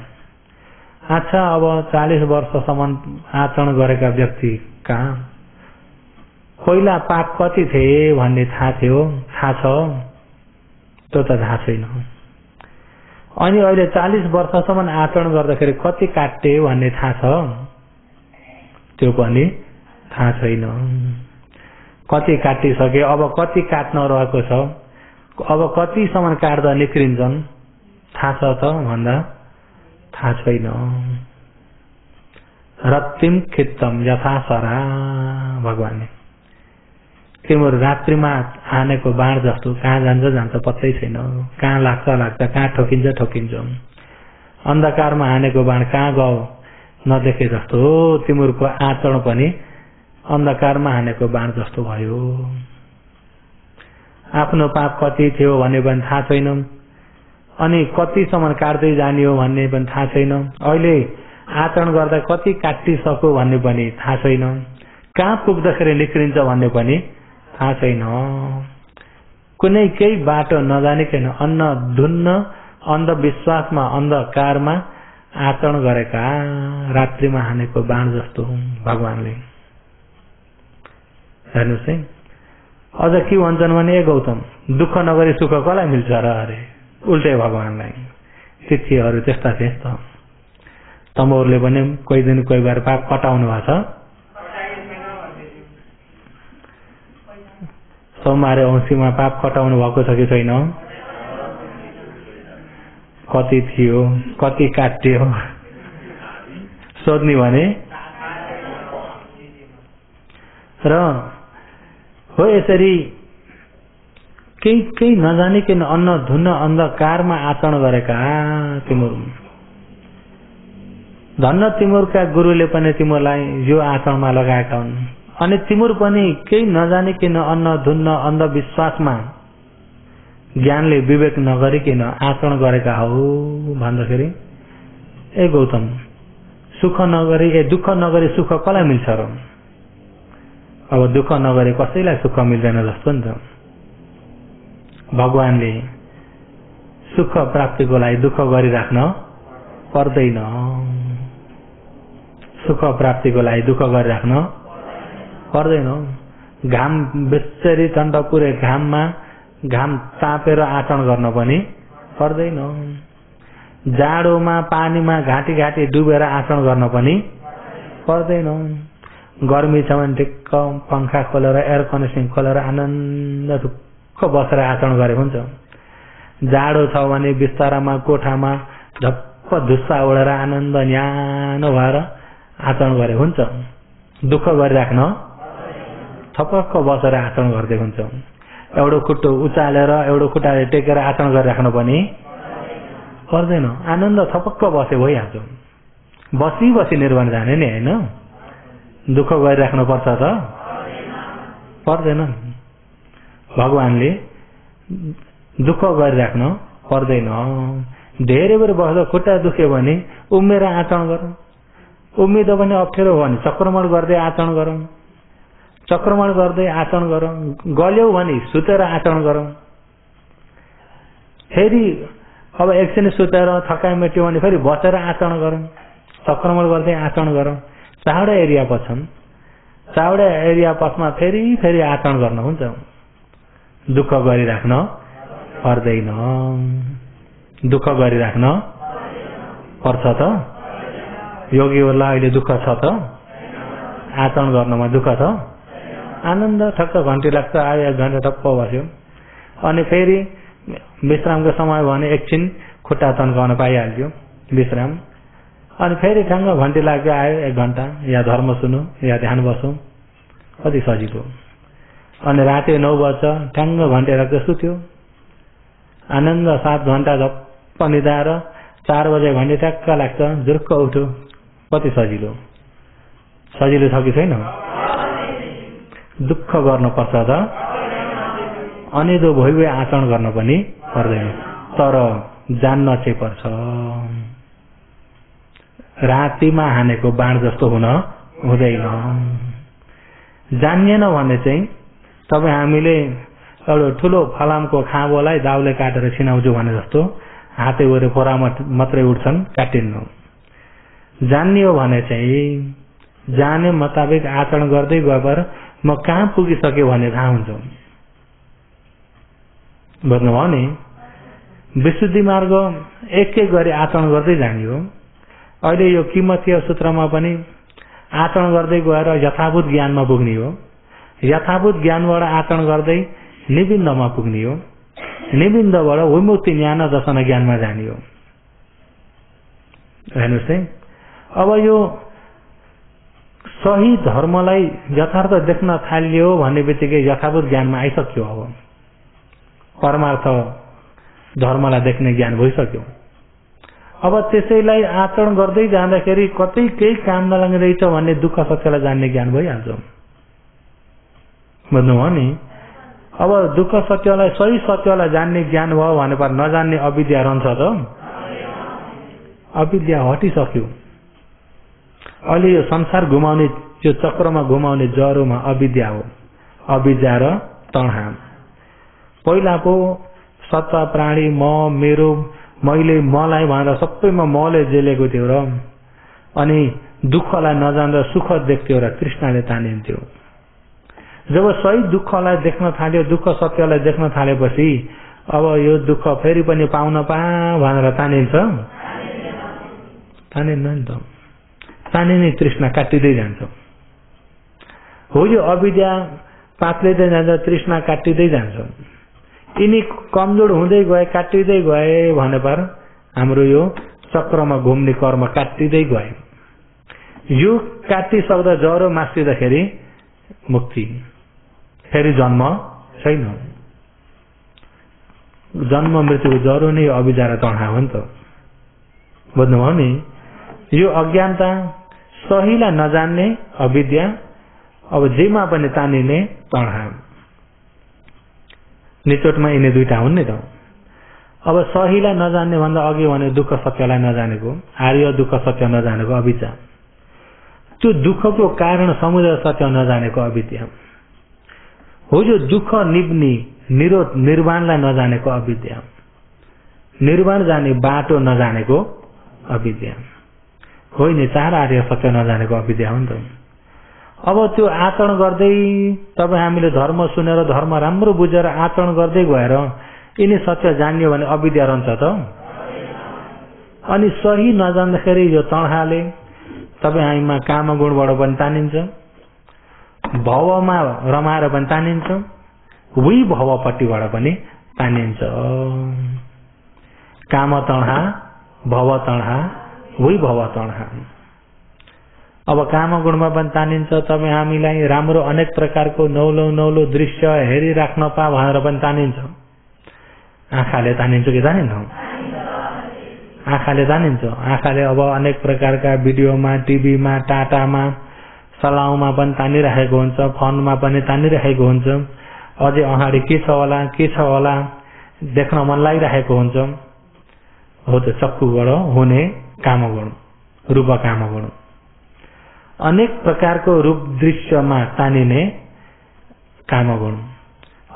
अच्छा, अब 40 वर्षसम्म आचरण गरेका व्यक्ति कहाँ पहिला पाप कति थिए भन्ने थाहा थियो? थाहा छ? त्यो त थाहा छैन। अनि अहिले 40 वर्षसम्म आचरण गर्दाखेरि कति काटे भन्ने थाहा छ? त्यो पनि थाहा छैन। कति काटिसके, अब कति काट्न रहेको छ, अब कतिसम्म काट्दा निक्रिन्छन् थाहा छ त भन्दा थाहा छैन। रत्तिम खित्तम यथा सरा भगवानले तिम्रो रात्रिमा हानेको बाण जस्तो कहाँ जान्छ जान्छ पत्तै छैन, कहाँ लाग्छ लाग्छ, कहाँ ठोकिन्छ ठोकिन्छ। अन्धकारमा हानेको बाण कहाँ गयो नदेखे जस्तो हो तिमीहरूको आचरण पनि अन्धकारमा हानेको बाण जस्तो भयो। आफ्नो पाप कति थियो भन्ने पनि थाहा छैन, अनि कतिसम्म काट्दै जाने हो भन्ने पनि थाहा छैन। अहिले आचरण गर्दा कति काटिसक्यो भन्ने पनि थाहा छैन। कहाँ पुग्दाखेरि निक्रिन्छ भन्ने पनि थाहा छैन। कुनै केही बाटो नजानिकन अन्धधुन्न अन्धविश्वासमा अन्धकारमा आचरण गरेका रात्रिमा हानेको बाण जस्तो भगवानले। हेर्नुहोस् है, अझ के भन्छन् भने ए गौतम, दुःख नगरी सुख कसलाई मिल्छ र अरे? उल्टै भगवानलाई। तिथिहरू त्यस्ता थिए त। तमोरले पनि कोही दिन कोही बार पाप कटाउनु भएको छ। सोमबारे औँसीमा पाप कटाउनु भएको छ कि छैन? कति थियो, कति काट्यो सोध्ने भने र हो यसरी केही नजानिकन अन्न धुन्न अन्धकारमा आचरण गरेका तिमीहरू। धन्न तिमीहरूका गुरुले पनि तिमीहरूलाई यो आचरणमा लगाएका हुन्। अनि तिमीहरू पनि केही नजानिकन अन्न धुन्न अन्धविश्वासमा ज्ञानले विवेक नगरिकन आचरण गरेका हो भन्दाखेरि ए गौतम, सुख नगरी दुःख नगरी सुख कसलाई मिल्छ र? अब दुःख नगरी कसैलाई सुख मिल्दैन जस्तो नि त। भगवानले सुख प्राप्तिको लागि दुःख गरिराख्न पर्दैन। सुख प्राप्तिको लागि दुःख गरिराख्न पर्दैन। घाम बेचरी टन्टपुरे घाममा घाम तापेर आचरण गर्न पनि पर्दैन। जाडोमा पानीमा घाँटी घाँटी डुबेर आचरण गर्न पनि पर्दैन। गर्मी छ भने ठिक्क पंखा खोलेर एयर कन्डिसनिङ खोलेर आनन्द ढुक्क बसेर आचरण गरे हुन्छ। जाडो छ भने बिस्तारामा कोठामा झप्प धुस्सा उडेर आनन्द न्यानो भएर आचरण गरे हुन्छ। दुःख गरिराख्न थपक्क बसेर आचरण गर्दै हुन्छ। एउटो खुट्टो उचालेर एउटो खुट्टाले टेकेर आचरण गरिराख्नु पनि पर्दैन। आनन्द थपक्क बसे भइहाल्छ। बसी बसी निर्वाण जाने नि होइन। दुःख गरिराख्नु पर्छ त? पर्दैन। भगवानले दुःख गरिराख्न पर्दैन। धेरै बेर बस्दा खुट्टा दुख्यो भने उम्मेर आचरण गरौँ। उम्मिँदो पनि अप्ठ्यारो हो भने चक्रमण गर्दै आचरण गरौँ। चक्रमण गर्दै आचरण गरौँ। गल्यौ भने सुतेर आचरण गरौँ। फेरि अब एकछिन सुतेर थकाइ मेट्यो भने फेरि बसेर आचरण गरौँ। चक्रमण गर्दै आचरण गरौँ। चावडा एरिया पछन्, चावडा एरिया पछमा फेरि आचरण गर्न हुन्छ। दुःख गरिराख्न पर्दैन। दुःख गरिराख्न पर्छ त? योगीहरूलाई अहिले दुःख छ त? आचरण गर्नमा दुःख छ? आनन्द, ठक्क घन्टी लाग्छ, आयो 1 घन्टा टप्प बस्यो। अनि फेरि विश्रामको समय भने एकछिन खुट्टा तन्काउन पाइहाल्यो विश्राम। अनि फेरि ठ्याङ्ग घन्टी लाग्यो, आयो 1 घन्टा, या धर्म सुनौ या ध्यान बसौँ, कति सजिलो। अनि राति 9 बज्छ, ठ्याङ्ग घन्टी लाग्छ, सुत्यो, आनन्द। 7 घन्टा झप्प निदाएर 4 बजे घन्टी ट्याक्क लाग्छ, जुर्क उठ्यो, कति सजिलो। सजिलो छ कि छैन? दुःख गर्नुपर्छ त? अनिदो भइभए आचरण गर्न पनि पर्दैन, तर जान्न चाहिँ पर्छ। रातिमा हानेको बाण जस्तो हुन हुँदैन। जानिएन भने चाहिँ तपाईँ हामीले एउटा ठुलो फलामको खाँबोलाई दाउले काटेर छिनाउँछु भने जस्तो हाते वरे फोरा मात्रै उठ्छन्, काटिन्न। जानियो भने चाहिँ जाने मुताबिक आचरण गर्दै गएर म कहाँ पुगिसक्यो भन्ने थाहा हुन्छ। बुझ्नुभयो नि? विशुद्धि मार्ग एक एक गरी आचरण गर्दै जाने हो। अहिले यो किमतीय सूत्रमा पनि आचरण गर्दै गएर यथाभूत ज्ञानमा पुग्ने हो। यथाभूत ज्ञानबाट आचरण गर्दै निबिन्दमा पुग्ने हो। निबिन्दबाट विमुक्ति ज्ञान दर्शन ज्ञानमा जाने हो। हेर्नुहोस् है, अब यो सही धर्मलाई यथार्थ देख्न थालियो भन्ने बित्तिकै यथाभूत ज्ञानमा आइसक्यो। अब परमार्थ धर्मलाई देख्ने ज्ञान भइसक्यो। अब त्यसैलाई आचरण गर्दै जाँदाखेरि कतै केही काम नलाग्दैछ भन्ने दुःख सत्यलाई जान्ने ज्ञान भइहाल्छ। बुझ्नुभयो नि? अब दुःख सत्यलाई, सही सत्यलाई जान्ने ज्ञान भयो भने पर नजान्ने अविद्या रहन्छ त? अविद्या हटिसक्यो। अहिले यो संसार घुमाउने, यो चक्रमा घुमाउने जरोमा अविद्या हो। अविद्या र तणहा। पहिला पो सत्ता प्राणी म, मेरो, मैले, मलाई भनेर सबैमा मले जेलेको थियो र अनि दुःखलाई नजान्दा सुख देख्थ्यो र तृष्णाले तानिन्थ्यो। जब सही दुःखलाई देख्न थाल्यो, दुःख सत्यलाई देख्न थालेपछि अब यो दुःख फेरि पनि पाउन भनेर तानिन्छ? तानिन्न नि त। तानिने तृष्णा काटिँदै जान्छ। हो, यो अविद्या पातलिँदै जान्छ, तृष्णा काटिँदै जान्छ। यिनी कमजोर हुँदै गए, काटिँदै गए भने पर हाम्रो यो चक्रमा घुम्ने कर्म काटिँदै गए। यो काटिसक्दा जरो मासिँदाखेरि मुक्ति, फेरि जन्म छैन। जन्म मृत्युको जरो नै अविद्या र तणहा हो नि त। बुझ्नुभयो नि? यो अज्ञानता, सहीलाई नजान्ने अविद्या, अब जेमा पनि तानिने तणहा। निचोटमा यिनी दुईटा हुन् नि त। अब सहीलाई नजान्ने भन्दा अघि भने दुःख सत्यलाई नजानेको, आर्य दुःख सत्य नजानेको अविद्या। त्यो दुःखको कारण समुदय सत्य नजानेको अविद्या हो। जो दुःख निब्ने, निरोध, निर्वाणलाई नजानेको अविद्या। निर्वाण जाने बाटो नजानेको अविद्या होइन। 4 आर्य सत्य नजानेको अविद्या हो नि त। अब त्यो आचरण गर्दै तपाईँ हामीले धर्म सुनेर धर्म राम्रो बुझेर आचरण गर्दै गएर यिनी सत्य जान्यो भने अविद्या रहन्छ त? अनि सही नजान्दाखेरि यो तणहाले तपाईँ हामीमा काम गुणबाट पनि तानिन्छ, भवमा रमाएर पनि तानिन्छ, उही भवपट्टिबाट पनि तानिन्छ। काम तणहा, भव तणहा, उही भव तणहा। अब काम गुणमा पनि तानिन्छ। तपाईँ हामीलाई राम्रो अनेक प्रकारको नौलो नौलो दृश्य हेरिराख्न पा भनेर पनि तानिन्छ। आँखाले तानिन्छ कि तानिन्न? आँखाले तानिन्छ। आँखाले अब अनेक प्रकारका भिडियोमा, टिभीमा, टाटामा, सलाउमा पनि तानिराखेको हुन्छ, फोनमा पनि तानिराखेको हुन्छ। अझै अगाडि के छ होला देख्न मन लागिरहेको हुन्छ। हो त चक्षुबाट हुने कामगुण, रूप कामगुण। अनेक प्रकारको रूप दृश्यमा तानिने कामगुण,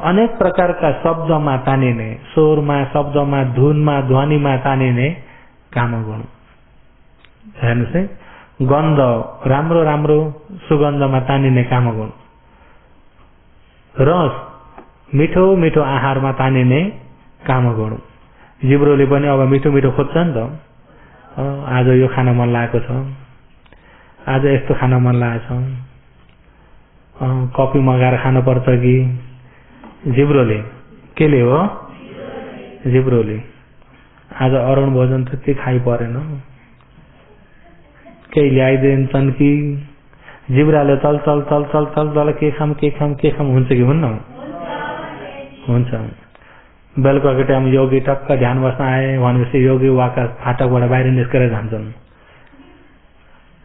अनेक प्रकारका शब्दमा तानिने, स्वरमा, शब्दमा, धुनमा, ध्वनिमा तानिने कामगुण। हेर्नुहोस् है, गन्ध, राम्रो राम्रो सुगन्धमा तानिने कामगुण। रस, मिठो मिठो आहारमा तानिने कामगुण। जिब्रोले पनि अब मिठो मिठो खोज्छ नि त। आज यो खान मन लागेको छ, आज यस्तो खान मन लागेको छ, कफी मगाएर खानुपर्छ कि जिब्रोले केले हो? जिब्रोले। आज अरुण भोजन त्यति खाइ परेन, केही ल्याइदिन्छन् कि जिब्राले चल चल चल चल चल चल के खाम के खाम के खाम हुन्छ कि हुन्न? हुन्छ। बेलुकाको टाइम योगी टक्क ध्यान बस्न आए भनेपछि योगी वाका फाटकबाट बाहिर निस्केर जान्छन्।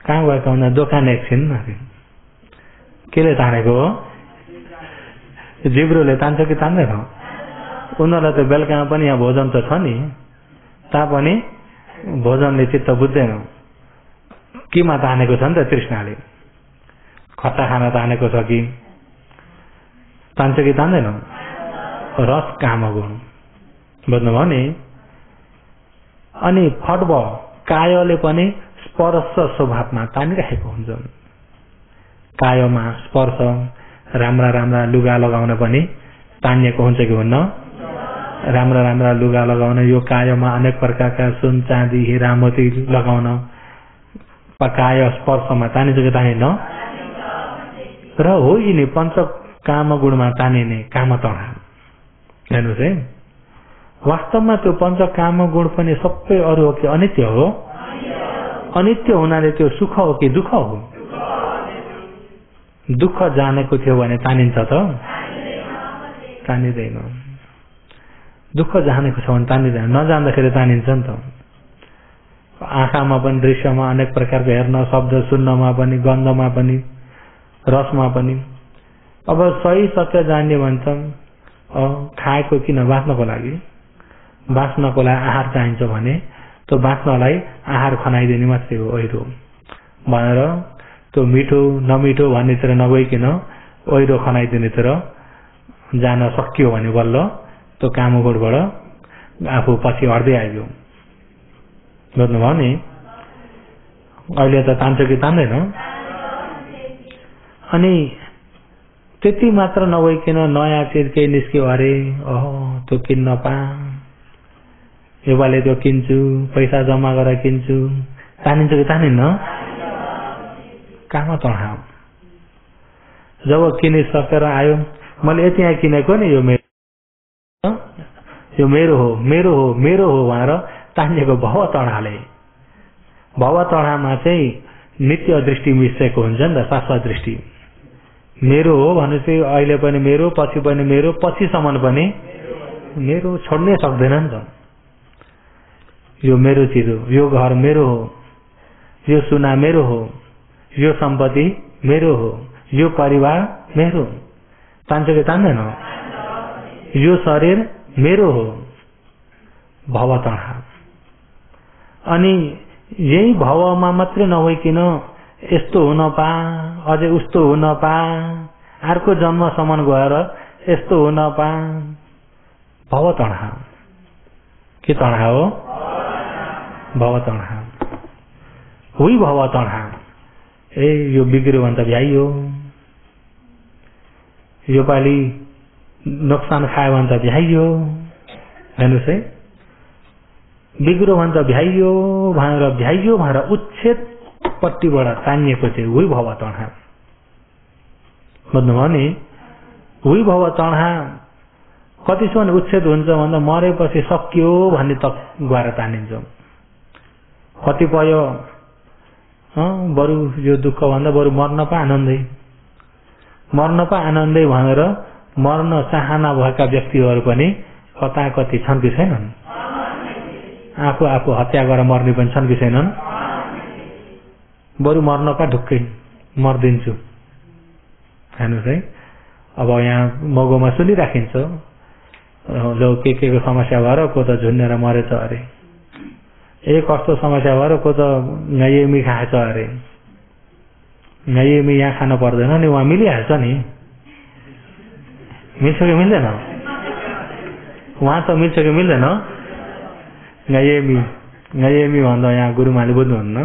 कहाँ गएका हुँदा दोकान एकछिन, केले तानेको हो? जिब्रोले तान्छ कि तान्दैन? उनीहरूलाई त बेलुकामा पनि यहाँ भोजन त छ नि, तापनि भोजनले चित्त बुझ्दैन। केमा तानेको छ नि त तृष्णाले? खट्टा खाना तानेको छ कि तान्छ कि तान्दैन? रस काम गुण, बुझ्नुभयो नि? अनि फटब कायले पनि स्पर्श स्वभावमा तानिराखेको हुन्छ। कायमा स्पर्श, राम्रा राम्रा लुगा लगाउन पनि तानिएको हुन्छ कि हुन्न? राम्रा राम्रा लुगा लगाउन, यो कायमा अनेक प्रकारका सुन चाँदी हिरा मोती लगाउन काय स्पर्शमा तानिन्छ कि तानिन्न? र हो यिनी पञ्च काम गुणमा तानिने काम तणा। हेर्नुहोस् है, वास्तवमा त्यो पञ्च काम गुण पनि सबै अरू हो कि अनित्य हो? अनित्य हुनाले त्यो सुख हो कि दुःख हो? दुःख जानेको थियो भने तानिन्छ त? तानिँदैन। दुःख जानेको छ भने तानिँदैन, नजान्दाखेरि तानिन्छ नि त। आँखामा पनि दृश्यमा अनेक प्रकारको हेर्न, शब्द सुन्नमा पनि, गन्धमा पनि, रसमा पनि। अब सही सत्य जान्ने भन्छन् खाएको किन? बाँच्नको लागि। बाँच्नको लागि आहार चाहिन्छ भने त्यो बाँच्नलाई आहार खनाइदिने मात्रै हो ओहिरो भनेर त्यो मिठो नमिठो भन्नेतिर नगइकन ओहिरो खनाइदिनेतिर जान सकियो भने बल्ल त्यो कामगुणबाट आफू पछि हट्दै आइयो। बुझ्नुभयो नि? अहिले त तान्छ कि तान्दैन? अनि त्यति मात्र नभइकन नयाँ चिज केही निस्क्यो अरे त्यो किन्न पा, योपालि त्यो किन्छु, पैसा जम्मा गरेर किन्छु, तानिन्छ कि तानिन्न? कहाँ तँडा। जब किनिसकेर आयो, मैले यति यहाँ किनेको नि, यो मेरो, यो मेरो हो मेरो हो मेरो हो भनेर तानिएको भव तँडाले। भव तँडामा चाहिँ नित्य दृष्टि मिसेको हुन्छ नि त, शाश्वत दृष्टि। मेरो हो भनेपछि अहिले पनि मेरो, पछि पनि मेरो, पछिसम्म पनि मेरो, छोड्नै सक्दैन नि त। यो मेरो चिज हो, यो घर मेरो हो, यो सुना मेरो हो, यो सम्पत्ति मेरो हो, यो परिवार मेरो। तान्छ कि तान्दैन? यो शरीर मेरो हो, भव तँडा। अनि यही भवमा मात्रै नभइकन यस्तो हुन पा, अझै उस्तो हुन पा, अर्को जन्मसम्म गएर यस्तो हुन पा, भव तँडा। के तँडा हो? भव तँडा। हुई भव तँडा। ए यो बिग्रियो भने त भ्याइयो, यो पालि नोक्सान खायो भने त भ्याइयो। हेर्नुहोस् है, बिग्रो भने त भ्याइयो भनेर उच्छेद पट्टिबाट तानिएको चाहिँ हुई भव तँडा। बुझ्नुभयो नि? हुई भव तँडा कतिसम्म उच्छेद हुन्छ भन्दा मरेपछि सकियो भन्ने तक गएर तानिन्छ। कतिपय बरु यो दुःख भन्दा बरु मर्न पा आनन्दै, मर्न पा आनन्दै भनेर मर्न चाहना भएका व्यक्तिहरू पनि कता कति छन् कि छैनन्? आफू आफू हत्या गरेर मर्ने पनि छन् कि छैनन्? बरु मर्न पा ढुक्कै मर्दिन्छु। हेर्नुहोस् है, अब यहाँ मगोमा सुनिराखिन्छ लो के को समस्या भएर को त झुन्नेर मरेछ अरे, ए कस्तो समस्या भएर को त गाइमी खाएछ अरे। गाइमी यहाँ खानु पर्दैन नि, उहाँ मिलिहाल्छ नि। मिल्छ कि मिल्दैन? उहाँ त मिल्छ कि मिल्दैन? गाइमी भन्दा यहाँ गुरुमाले बुझ्नुहुन्न।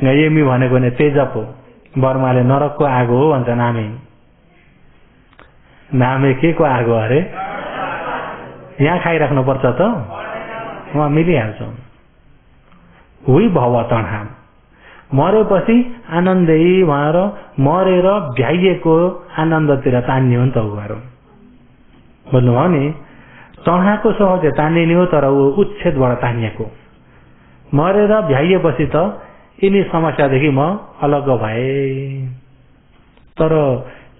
गाइमी भनेको नि तेजप हो, बर्माले नरकको आगो हो भन्छ। नामे के को आगो अरे? यहाँ खाइराख्नु पर्छ त। उहाँ मिलिहाल्छ। हुई भव तणहा मरेपछि आनन्दै उहाँहरू मरेर भ्याइएको आनन्दतिर तान्ने हो नि त उहाँहरू। बुझ्नुभयो नि, तणहाको सहज तान्ने हो तर ऊ उच्छेदबाट तानिएको। मरेर भ्याइएपछि त यिनी समस्यादेखि म अलग भए। तर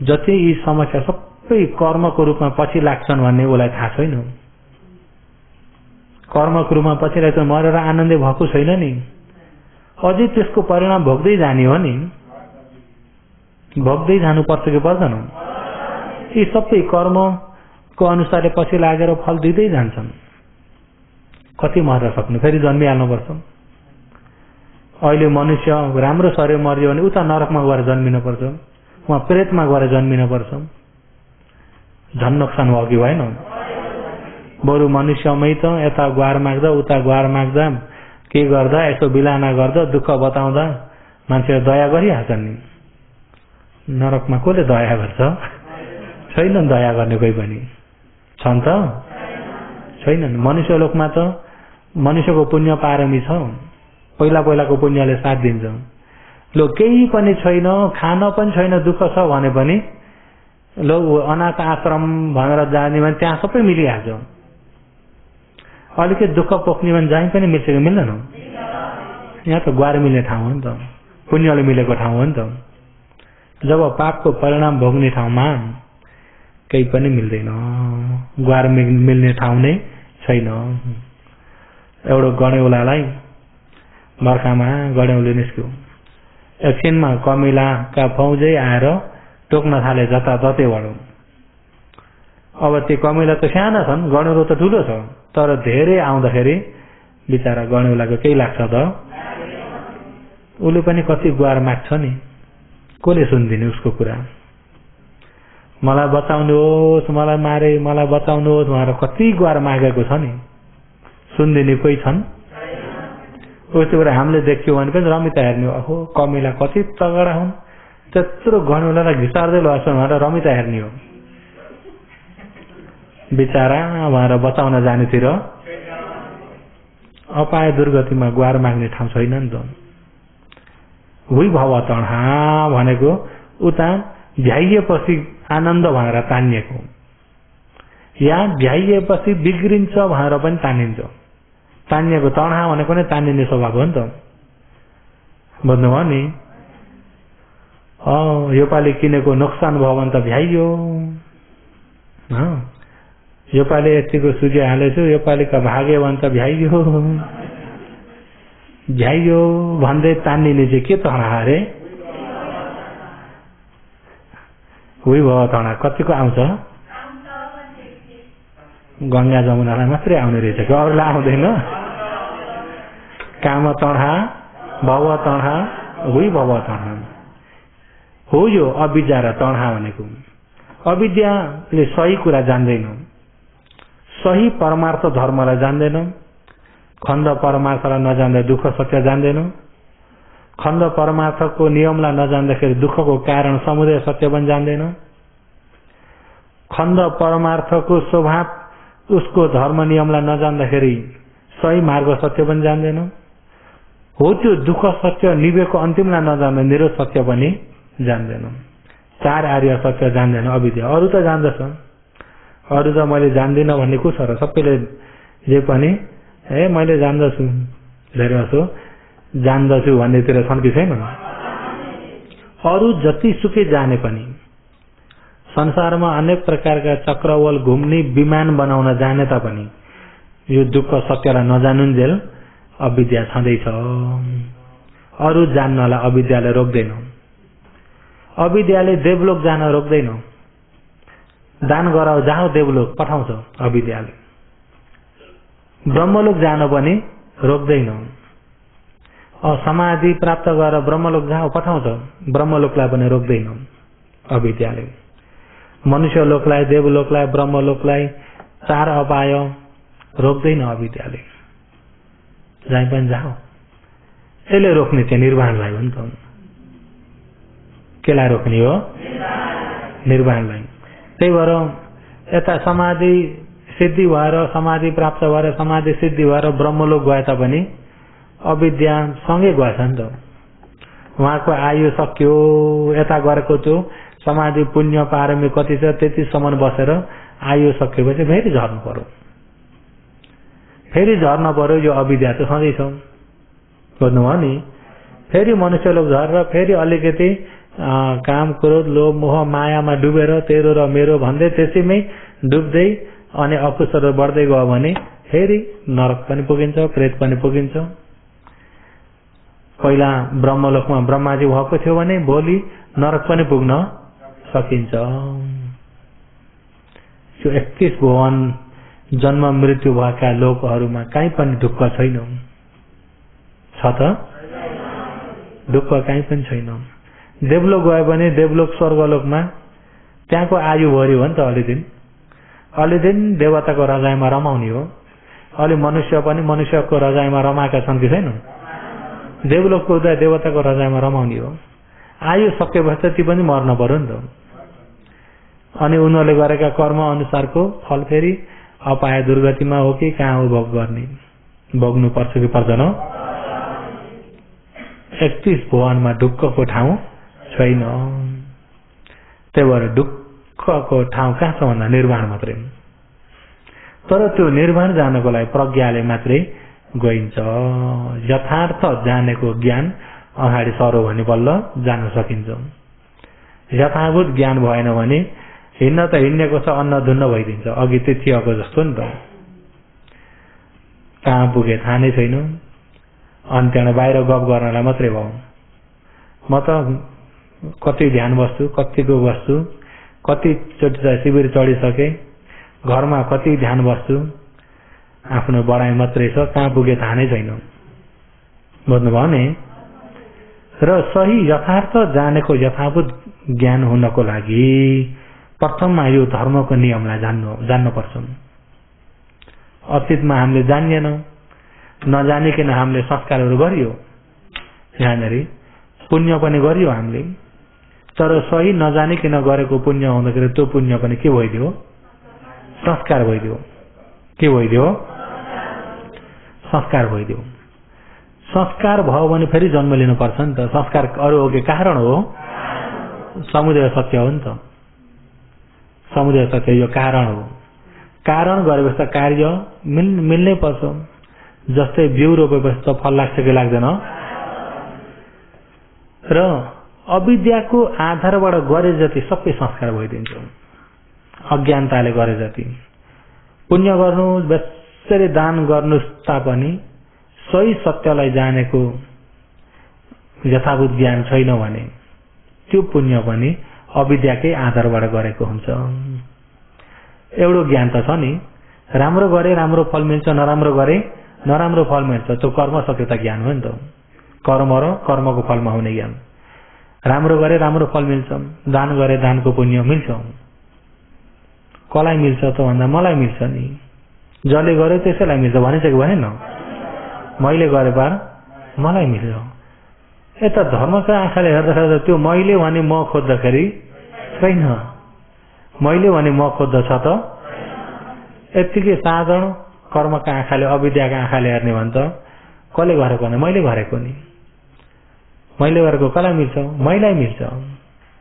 जति यी समस्या सबै कर्मको रूपमा पछि लाग्छन् भन्ने उसलाई थाहा छैन। कर्मको रूपमा पछि लाग्छ, मरेर आनन्दै भएको छैन नि, अझै त्यसको परिणाम भोग्दै जाने हो नि, भोग्दै जानुपर्छ कि पर्दैन। यी सबै कर्मको अनुसारले पछि लागेर फल दिँदै जान्छन्। कति मर्न सक्नु, फेरि जन्मिहाल्नुपर्छ। अहिले मनुष्य राम्रो शरीर मर्यो भने उता नरकमा गएर जन्मिन पर्छ, उहाँ प्रेतमा गएर जन्मिन पर्छ। झन् नोक्सान भयो कि भएन? बरु मनुष्यमै त यता गुहार माग्दा उता गुहार माग्दा के गर्दा यसो बिलाना गर्दा दुःख बताउँदा मान्छेले दया गरिहाल्छन् नि। नरकमा कसले दया गर्छ? छैनन् दया गर्ने कोही पनि। छन् त? छैनन्। मनुष्य लोकमा त मनुष्यको पुण्य पारमी छ, पहिला पहिलाको पुण्यले साथ दिन्छ। लो केही पनि छैन, खान पनि छैन, दुःख छ भने पनि लो अनाथ आश्रम भनेर जाने भने त्यहाँ सबै मिलिहाल्छ। अलिकति दुःख पोख्ने भने जहीँ पनि मिल्छ कि मिल्दैन? यहाँ त गुहार मिल्ने ठाउँ हो नि त, पुण्यले मिलेको ठाउँ हो नि त। जब पापको परिणाम भोग्ने ठाउँमा केही पनि मिल्दैन, गुहार मिल्ने ठाउँ नै छैन। एउटा गणेउलालाई बर्खामा गणेउले निस्क्यो, एकछिनमा कमिलाका फौजै आएर टोक्न थाले जताततै वडो। अब त्यो कमिला त साना छन्, गणेउलो त ठुलो छ, तर धेरै आउँदाखेरि बिचारा गणेउलाको केही लाग्छ त? उसले पनि कति गुहार माग्छ नि, कसले सुनिदिने उसको कुरा? मलाई बचाउनुहोस्, मलाई मारे, मलाई बचाउनुहोस् भनेर कति गुहार मागेको छ नि, सुनिदिने कोही छन्? उस्तो कुरा हामीले देख्यौँ भने पनि रमिता हेर्ने, अहो कमिला कति तगडा हुन्, त्यत्रो गणेउलालाई घिसार्दै लगाउँछ भनेर रमिता हेर्ने हो। बिचारा उहाँएर बचाउन जानेतिर अपाय दुर्गतिमा गुहार माग्ने ठाउँ छैन नि त। हुई भव तणहा भनेको उता भ्याइएपछि आनन्द भनेर तानिएको, या भ्याइएपछि बिग्रिन्छ भनेर पनि तानिन्छ। तानिएको तणहा भनेको नै तानिने स्वभाव हो नि त। बुझ्नुभयो नि? योपालि किनेको नोक्सान भयो भने त भ्याइयो, योपालि यतिको सुझे हालेछु, योपालिका भाग्यो भने त भ्याइयो, भ्याइयो भन्दै तानिने चाहिँ के तणहा अरे? हुई भयो तणहा। कतिको आउँछ? गंगा जमुनालाई मात्रै आउने रहेछ कि अरूलाई आउँदैन? काम तणहा, भव तणहा, हुई भव तणहा हो यो अविद्या र तणहा भनेको। अविद्याले सही कुरा जान्दैन, सही परमार्थ धर्मलाई जान्दैन, खण्ड परमार्थलाई नजान्दा दुःख सत्य जान्दैन, खण्ड परमार्थको नियमलाई नजान्दाखेरि दुःखको कारण समुदय सत्य पनि जान्दैन, खण्ड परमार्थको स्वभाव उसको धर्म नियमलाई नजान्दाखेरि सही मार्ग सत्य पनि जान्दैन। हो त्यो दुःख सत्य निवेको अन्तिमलाई नजान्दा निरोध सत्य पनि जान्दैन। चार आर्य सत्य जान्दैन अविद्या। अरू त जान्दछ, अरू त मैले जान्दिनँ भन्ने को छ र? सबैले जे पनि मैले जान्दछु, धेरै जसो जान्दछु भन्नेतिर छन् कि छैन? अरू जति सुकै जाने पनि संसारमा अनेक प्रकारका चक्रवाल घुम्ने विमान बनाउन जाने तापनि यो दुःख सत्यलाई नजानुन्जेल अविद्या छँदैछ। अरू जान्नलाई अविद्याले रोक्दैन। अविद्याले देवलोक जान रोक्दैन। दान गराउ जहाँ देवलोक पठाउँछ अविद्याले। ब्रह्मलोक जान पनि रोक्दैन। समाधि प्राप्त गरेर ब्रह्मलोक जहाँ पठाउँछ ब्रह्मलोकलाई पनि रोक्दैन अविद्याले। मनुष्य लोकलाई, देवलोकलाई, ब्रह्मलोकलाई, चार अपाय रोक्दैन अविद्याले। जहाँ पनि जाऊ। यसले रोक्ने चाहिँ निर्वाणलाई हो नि त। केलाई रोक्ने हो? निर्वाणलाई। त्यही भएर यता समाधि सिद्धि भएर समाधि प्राप्त भएर समाधि सिद्धि भएर ब्रह्मलोक गए तापनि अविद्या सँगै गएछ नि त। उहाँको आयु सक्यो, यता गरेको त्यो समाधि पुण्य पारमी कति छ त्यतिसम्म बसेर आयु सकेपछि फेरि झर्नु पर्यो, फेरि झर्न पर्यो। यो अविद्या त सधैँ छ, बुझ्नुभयो नि। फेरि मनुष्य लोक झरेर फेरि अलिकति काम क्रोध लोभ मोह मायामा डुबेर तेरो र मेरो भन्दै त्यसैमै डुब्दै अनि अकुशल बढ्दै गयो भने फेरि नरक पनि पुगिन्छ, प्रेत पनि पुगिन्छ। पहिला ब्रह्मलोकमा ब्रह्माजी भएको थियो भने भोलि नरक पनि पुग्न सकिन्छ। यो 31 भुवन जन्म मृत्यु भएका लोकहरूमा कहीँ पनि दुःख छैन, छ त? दुःख कहीँ पनि छैन। देवलोक गयो भने देवलोक स्वर्गलोकमा त्यहाँको आयु भर्यो हो नि त, अलिदिन देवताको रजाइमा रमाउने हो। अलि मनुष्य पनि मनुष्यको रजाइमा रमाएका छन् कि छैन? देवलोकको उदय देवताको रजाइमा रमाउने हो। आयु सकेपछि ती पनि मर्न पर्यो नि त। अनि उनीहरूले गरेका कर्म अनुसारको फल फेरि अपाय दुर्गतिमा हो कि कहाँ हो भोग गर्ने, भोग्नु पर्छ कि पर्दैन? 31 भुवनमा दुःखको ठाउँ छैन। त्यही भएर दुःखको ठाउँ कहाँ छ भन्दा निर्वाण मात्रै। तर त्यो निर्वाण जानको लागि प्रज्ञाले मात्रै गइन्छ। यथार्थ जानेको ज्ञान अगाडि सरो भने बल्ल जान सकिन्छ। यथाभूत ज्ञान भएन भने हिँड्न त हिँडेको छ, अन्न धुन्न भइदिन्छ। अघि त्यतिको जस्तो नि त, कहाँ पुगे थाहा नै छैन। अनि त्यहाँ बाहिर गफ गर्नलाई मात्रै भयो। म त कति ध्यान बस्छु, कतिको बस्छु, कतिचोटि त शिविर चढिसके, घरमा कति ध्यान बस्छु, आफ्नो बढाइ मात्रै छ, कहाँ पुगे थाहा नै छैन। बुझ्नुभयो नि? र सही यथार्थ जानेको यथाभूत ज्ञान हुनको लागि प्रथममा यो धर्मको नियमलाई जान्न पर्छ। अतीतमा हामीले जानिएन, नजानिकन हामीले संस्कारहरू गरियो, यहाँनिर पुण्य पनि गरियो हामीले। तर सही नजानिकन गरेको पुण्य हुँदाखेरि त्यो पुण्य पनि के भइदियो? संस्कार भइदियो। के भइदियो? संस्कार भइदियो। संस्कार भयो भने फेरि जन्म लिनुपर्छ नि त। संस्कार अरू हो कि कारण हो? समुदय सत्य हो नि त। समुदय सत्य यो कारण हो। कारण गरेपछि त कार्य मिल्नै पर्छ। जस्तै बिउ रोपेपछि त फल लाग्छ कि लाग्दैन? र अविद्याको आधारबाट गरे जति सबै संस्कार भइदिन्छ। अज्ञानताले गरे जति पुण्य गर्नु, बेसरी दान गर्नु तापनि सही सत्यलाई जानेको यथाभूत ज्ञान छैन भने त्यो पुण्य पनि अविद्याकै आधारबाट गरेको हुन्छ। एउटो ज्ञान त छ नि, राम्रो गरे राम्रो फल मिल्छ, नराम्रो गरे नराम्रो फल मिल्छ। त्यो कर्म सत्यता ज्ञान हो नि त। कर्म र कर्मको फलमा हुने ज्ञान। राम्रो गरे राम्रो फल मिल्छ, दान गरे दानको पुण्य मिल्छ। कसलाई मिल्छ त भन्दा मलाई मिल्छ नि। जसले गर्यो त्यसैलाई मिल्छ भनिसक्यो भने न, मैले गरे पार मलाई मिल्छ। यता धर्मको आँखाले हेर्दाखेरि त्यो मैले भने म खोज्दाखेरि छैन, मैले भने म खोज्दछ त। यत्तिकै साधारण कर्मका आँखाले, अविद्याका आँखाले हेर्ने भने त कसले गरेको भने मैले गरेको नि। मैले गरेको कसलाई मिल्छ? मैलाई मिल्छ।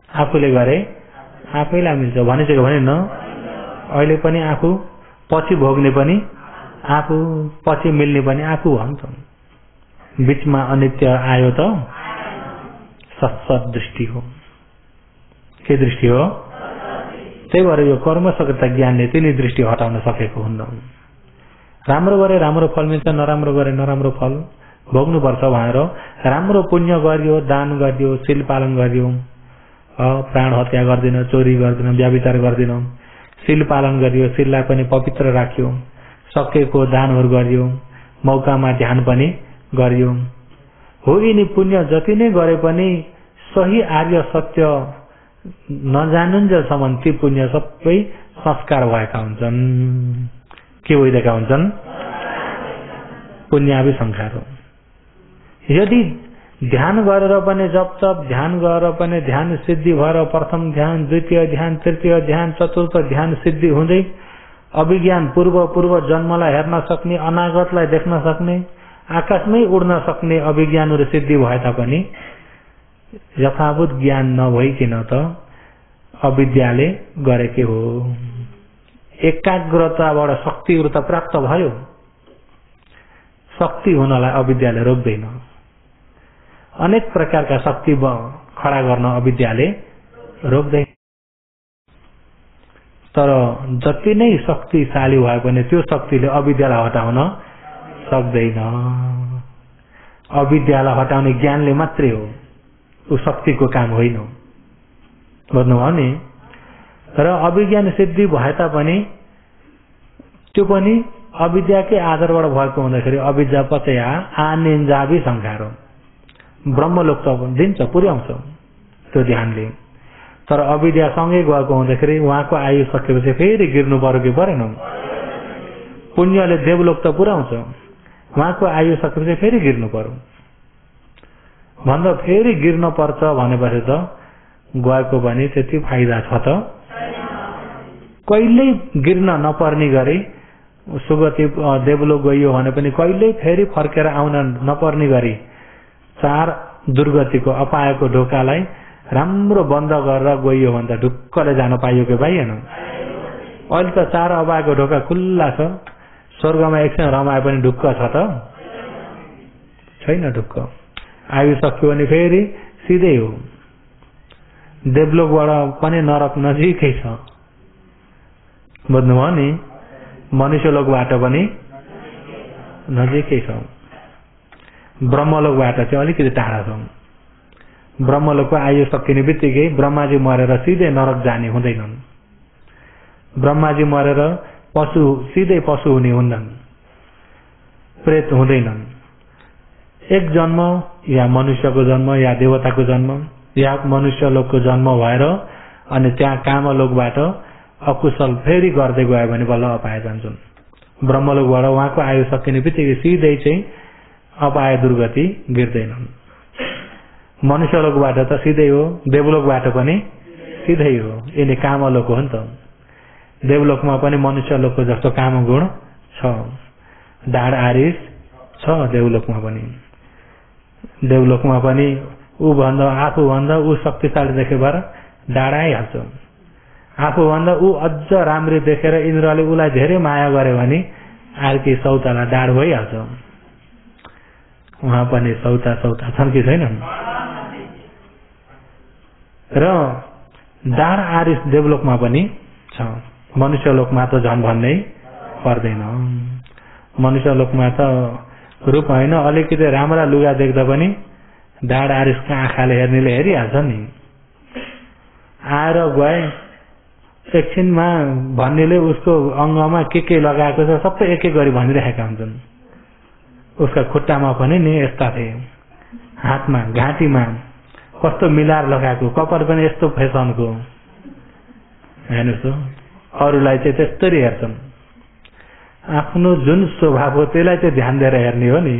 आफूले गरे आफैलाई मिल्छ भनिसक्यो भने न। अहिले पनि आफू पछि भोग्ने पनि आफू, पछि मिल्ने पनि आफू हो नि त। बीचमा अनित्य आयो त सत्सत दृष्टि हो। के दृष्टि हो? त्यही भएर यो कर्म सक्रियता ज्ञानले तिनी दृष्टि हटाउन सकेको हुन्न। राम्रो गरे राम्रो फल मिल्छ, नराम्रो गरे नराम्रो फल भोग्नुपर्छ भनेर राम्रो पुण्य गरियो, दान गरियो, शील पालन गरियो, प्राण हत्या गर्दिन, चोरी गर्दिन, व्याभिचार गर्दिन, शील पालन गरियो, शीललाई पनि पवित्र राख्यो, सकेको दानहरू गरियो, मौकामा ध्यान पनि गरियो। हो यिनी पुण्य जति नै गरे पनि सही आर्य सत्य नजानुन्जेलसम्म ती पुण्य सबै संस्कार भएका हुन्छन्। के भइरहेका हुन्छन्? पुण्यावि संस्कार हो। यदि ध्यान गरेर पनि जप ध्यान गरेर पनि ध्यान सिद्धि भएर प्रथम ध्यान, द्वितीय ध्यान, तृतीय ध्यान, चतुर्थ ध्यान सिद्धि हुँदै अभिज्ञान पूर्व जन्मलाई हेर्न सक्ने, अनागतलाई देख्न सक्ने, आकाशमै उड्न सक्ने अभिज्ञानहरु सिद्धि भए तापनि यथाभूत ज्ञान नभइकिन त अविद्याले गरेकै हो। एकाग्रताबाट शक्तिहरु त प्राप्त भयो, शक्ति हुनलाई अविद्याले रोक्दैन। अनेक प्रकारका शक्ति खडा गर्न अविद्याले रोक्दैन। तर जति नै शक्तिशाली भए पनि त्यो शक्तिले अविद्यालाई हटाउन सक्दैन। अविद्यालाई हटाउने ज्ञानले मात्रै हो, उ शक्तिको काम होइन। बुझ्नुभयो नि? र अभिज्ञान सिद्धि भए तापनि त्यो पनि अविद्याकै आधारबाट भएको हुँदाखेरि अविद्या पचया आनिन्जावि संखारो ब्रह्मलोक त दिन्छ, पुर्याउँछ त्यो ध्यानले। तर अविद्या सँगै गएको हुँदाखेरि उहाँको आयु सकेपछि फेरि गिर्नु पर्यो कि परेन? पुण्यले देवलोक त पुर्याउँछ, उहाँको आयु सकेपछि फेरि गिर्नु पर्यो। भन्दा फेरि गिर्न पर्छ भनेपछि त गएको पनि त्यति फाइदा छ त? कहिल्यै गिर्न नपर्ने गरी सुगति देवलोक गइयो भने पनि कहिल्यै फेरि फर्केर आउन नपर्ने गरी 4 दुर्गतिको अपायको ढोकालाई राम्रो बन्द गरेर गइयो भने त ढुक्कले जान पाइयो कि पाइएन? अहिले त 4 अपायको ढोका खुल्ला छ। स्वर्गमा एकछिन रमाए पनि ढुक्क छ त? छैन ढुक्क। आयु सक्यो भने फेरि सिधै हो। देवलोकबाट पनि नरक नजिकै छ। बुझ्नुभयो नि? मनुष्यलोकबाट पनि नजिकै छ। ब्रह्मलोकबाट चाहिँ अलिकति टाढा छ। ब्रह्मलोकको आयु सकिने बित्तिकै ब्रह्माजी मरेर सिधै नरक जाने हुँदैनन्। ब्रह्माजी मरेर सिधै पशु हुने हुँदैनन्, प्रेत हुँदैनन्। एक जन्म या मनुष्यको जन्म या देवताको जन्म या मनुष्य लोकको जन्म भएर अनि त्यहाँ कामलोकबाट अकुशल फेरि गर्दै गयो भने बल्ल अपाय जान्छन्। ब्रह्मलोकबाट उहाँको आयु सकिने बित्तिकै सिधै चाहिँ अपाय दुर्गति गिर्दैनन्। मनुष्यलोकबाट त सिधै हो, देवलोकबाट पनि सिधै हो। यिनी कामलोक हो नि त। देवलोकमा पनि मनुष्यलोकको जस्तो काम गुण छ, ढाड आरिस छ देवलोकमा पनि। देवलोकमा पनि आफूभन्दा ऊ शक्तिशाली देखे भएर ढाड आइहाल्छ। आफूभन्दा ऊ अझ राम्री देखेर इन्द्रले उलाई धेरै माया गरे भने अर्की सौताला ढाड भइहाल्छ। उहाँ पनि सौता छन् कि छैनन्? र ढाड आरिस देवलोकमा पनि छ। मनुष्यलोकमा त झन् भन्नै पर्दैन। मनुष्यलोकमा त रूप होइन, अलिकति राम्रा लुगा देख्दा पनि ढाड आरिसको आँखाले हेर्नेले हेरिहाल्छ नि। आएर गए एकछिनमा भन्नेले उसको अङ्गमा के लगाएको छ सबै एक एक गरी भनिरहेका हुन्छन्। उसका खुट्टामा पनि नि यस्ता थिए, हातमा घाँटीमा कस्तो मिलार लगाएको, कपाल पनि यस्तो फेसनको। हेर्नुहोस् त, अरूलाई चाहिँ त्यस्तरी हेर्छन्। आफ्नो जुन स्वभाव हो त्यसलाई चाहिँ ध्यान दिएर हेर्ने हो नि,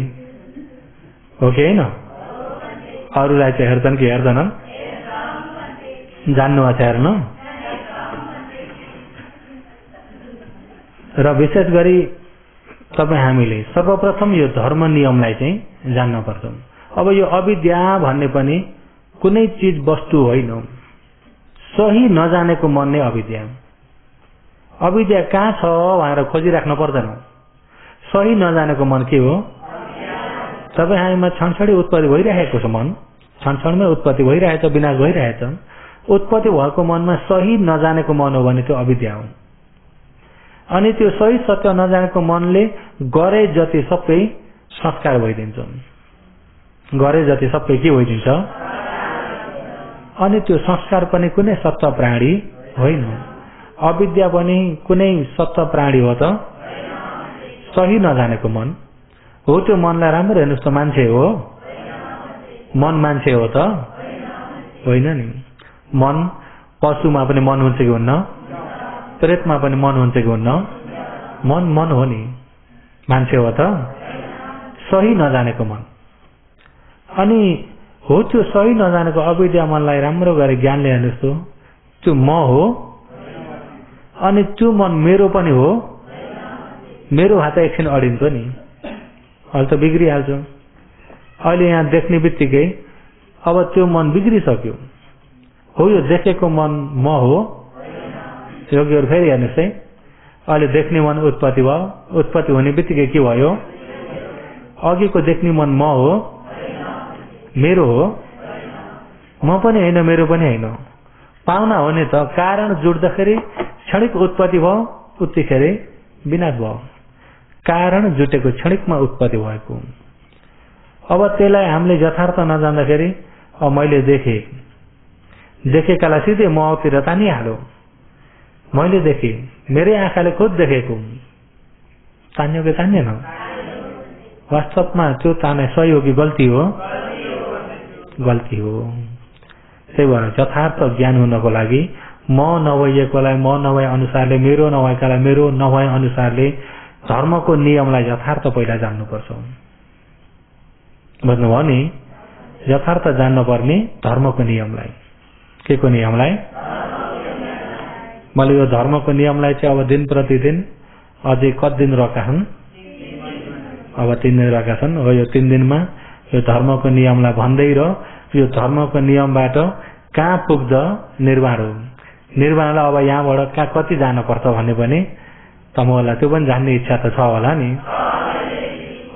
हो कि होइन? अरूलाई चाहिँ हेर्छन् कि हेर्दैनन्? जान्नु छ हेर्नु? र विशेष गरी तपाईँ हामीले सर्वप्रथम यो धर्म नियमलाई चाहिँ जान्न पर्छ। अब यो अविद्या भन्ने पनि कुनै चीज वस्तु होइन, सही नजानेको मन नै अविद्या। अविद्या कहाँ छ भनेर खोजिराख्न पर्दैन। सही नजानेको मन के हो? तपाईँ हामीमा क्षणक्षणी उत्पत्ति भइरहेको छ, मन क्षणक्षणमै उत्पत्ति भइरहेछ, विनाश भइरहेछ। उत्पत्ति भएको मनमा सही नजानेको मन हो भने त्यो अविद्या हो। अनि त्यो सही सत्य नजानेको मनले गरे जति सबै संस्कार भइदिन्छ, गरे जति सबै के भइदिन्छ। अनि त्यो संस्कार पनि कुनै सत्य प्राणी होइन। अविद्या पनि कुनै सत्य प्राणी हो त? सही नजानेको मन हो। त्यो मनलाई राम्रो हेर्नुहोस् त, मान्छे हो? मन मान्छे हो त? होइन नि। मन पशुमा पनि मन हुन्छ कि हुन्न? प्रेतमा पनि मन हुन्छ कि हुन्न? मन हो नि, मान्छे हो त? सही नजानेको मन। अनि हो त्यो सही नजानेको अविद्या मनलाई राम्रो गरी ज्ञानले हेर्नुहोस् त, त्यो म हो। अनि त्यो मन मेरो पनि हो, मेरो हात एकछिन अडिन्छ नि, अहिले त बिग्रिहाल्छ। अहिले यहाँ देख्ने बित्तिकै अब त्यो मन बिग्रिसक्यो। हो यो देखेको मन म हो? योगीहरू फेरि हेर्नुहोस् है, अहिले देख्ने मन उत्पत्ति भयो, उत्पत्ति हुने बित्तिकै के भयो? अघिको देख्ने मन म हो? मेरो हो? म पनि होइन, मेरो पनि होइन, पाउना हो नि त। कारण जुट्दाखेरि क्षणिक उत्पत्ति भयो, उत्तिखेर विनाश भयो। कारण जुटेको क्षणिकमा उत्पत्ति भएको। अब त्यसलाई हामीले यथार्थ नजान्दाखेरि अब मैले देखेकालाई सिधै मतिर तानिहाल्यो। मैले देखेँ, मेरै आँखाले खुद देखेको, तान्यो कि तान्एन? वास्तवमा त्यो ताने सही हो कि गल्ती हो? गल्ती हो। त्यही भएर यथार्थ ज्ञान हुनको लागि म नभएकोलाई म नभए अनुसारले, मेरो नभएकालाई मेरो नभए अनुसारले धर्मको नियमलाई यथार्थ पहिला जान्नुपर्छ। बुझ्नुभयो नि? यथार्थ जान्न पर्ने धर्मको नियमलाई। के को नियमलाई? मैले यो धर्मको नियमलाई चाहिँ अब दिन प्रतिदिन अझै कति दिन रहेका छन्? अब 3 दिन रहेका छन्। हो, यो 3 दिनमा यो धर्मको नियमलाई भन्दै र यो धर्मको नियमबाट कहाँ पुग्छ निर्वाण हो। निर्वाणलाई अब यहाँबाट कहाँ कति जानुपर्छ भन्ने पनि तपाईँहरूलाई त्यो पनि जान्ने इच्छा त छ होला नि।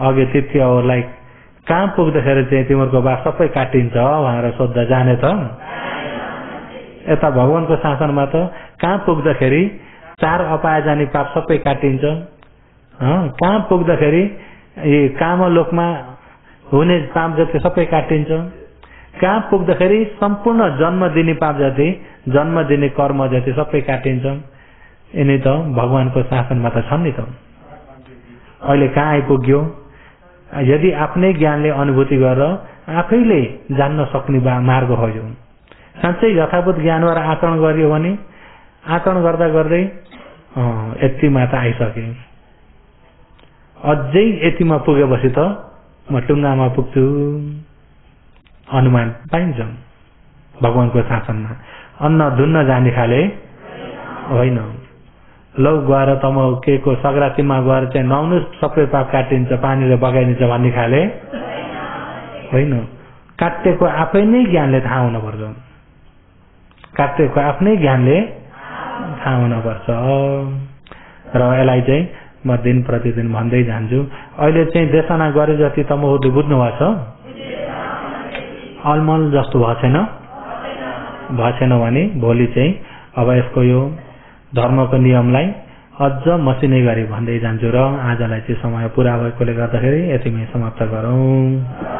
अघि तिथीहरूलाई कहाँ पुग्दाखेरि चाहिँ तिमीहरूको बात सबै काटिन्छ भनेर सोद्धा जाने त? यता भगवानको शासनमा त कहाँ पुग्दाखेरि 4 अपाय जाने पाप सबै काटिन्छ। कहाँ पुग्दाखेरि कामलोकमा हुने पाप जति सबै काटिन्छ। कहाँ पुग्दाखेरि सम्पूर्ण जन्म दिने पाप जति, जन्म दिने कर्म जति सबै काटिन्छ। यिनी त भगवानको शासनमा त छन् नि त। अहिले कहाँ आइपुग्यो? यदि आफ्नै ज्ञानले अनुभूति गरेर आफैले जान्न सक्ने मार्ग हो यो। साँच्चै यथाभूत ज्ञानबाट आचरण गरियो भने आचरण गर्दा गर्दै यतिमा त आइसके। अझै यतिमा पुगेपछि त म टुङ्गामा पुग्छु अनुमान पाइन्छ भगवानको शासनमा। अन्न धुन्न जाने खाले होइन। लौ गएर तम के को सग्रातीमा गएर चाहिँ नुहाउनु सबै पाप काटिन्छ, पानीले बगाइदिन्छ भन्ने खाले होइन। काटेको आफै नै ज्ञानले थाहा हुनुपर्छ। काटेको आफ्नै ज्ञानले थाहा हुनुपर्छ। र यसलाई चाहिँ म दिन प्रतिदिन भन्दै जान्छु। अहिले चाहिँ देशना गरे जति तमहरूले बुझ्नु भएको छ? अलमल जस्तो भएको छैन भने भोलि चाहिँ अब यसको यो धर्मको नियमलाई अझ मसिनै गरी भन्दै जान्छु। र आजलाई चाहिँ समय पुरा भएकोले गर्दाखेरि यतिमै समाप्त गरौँ।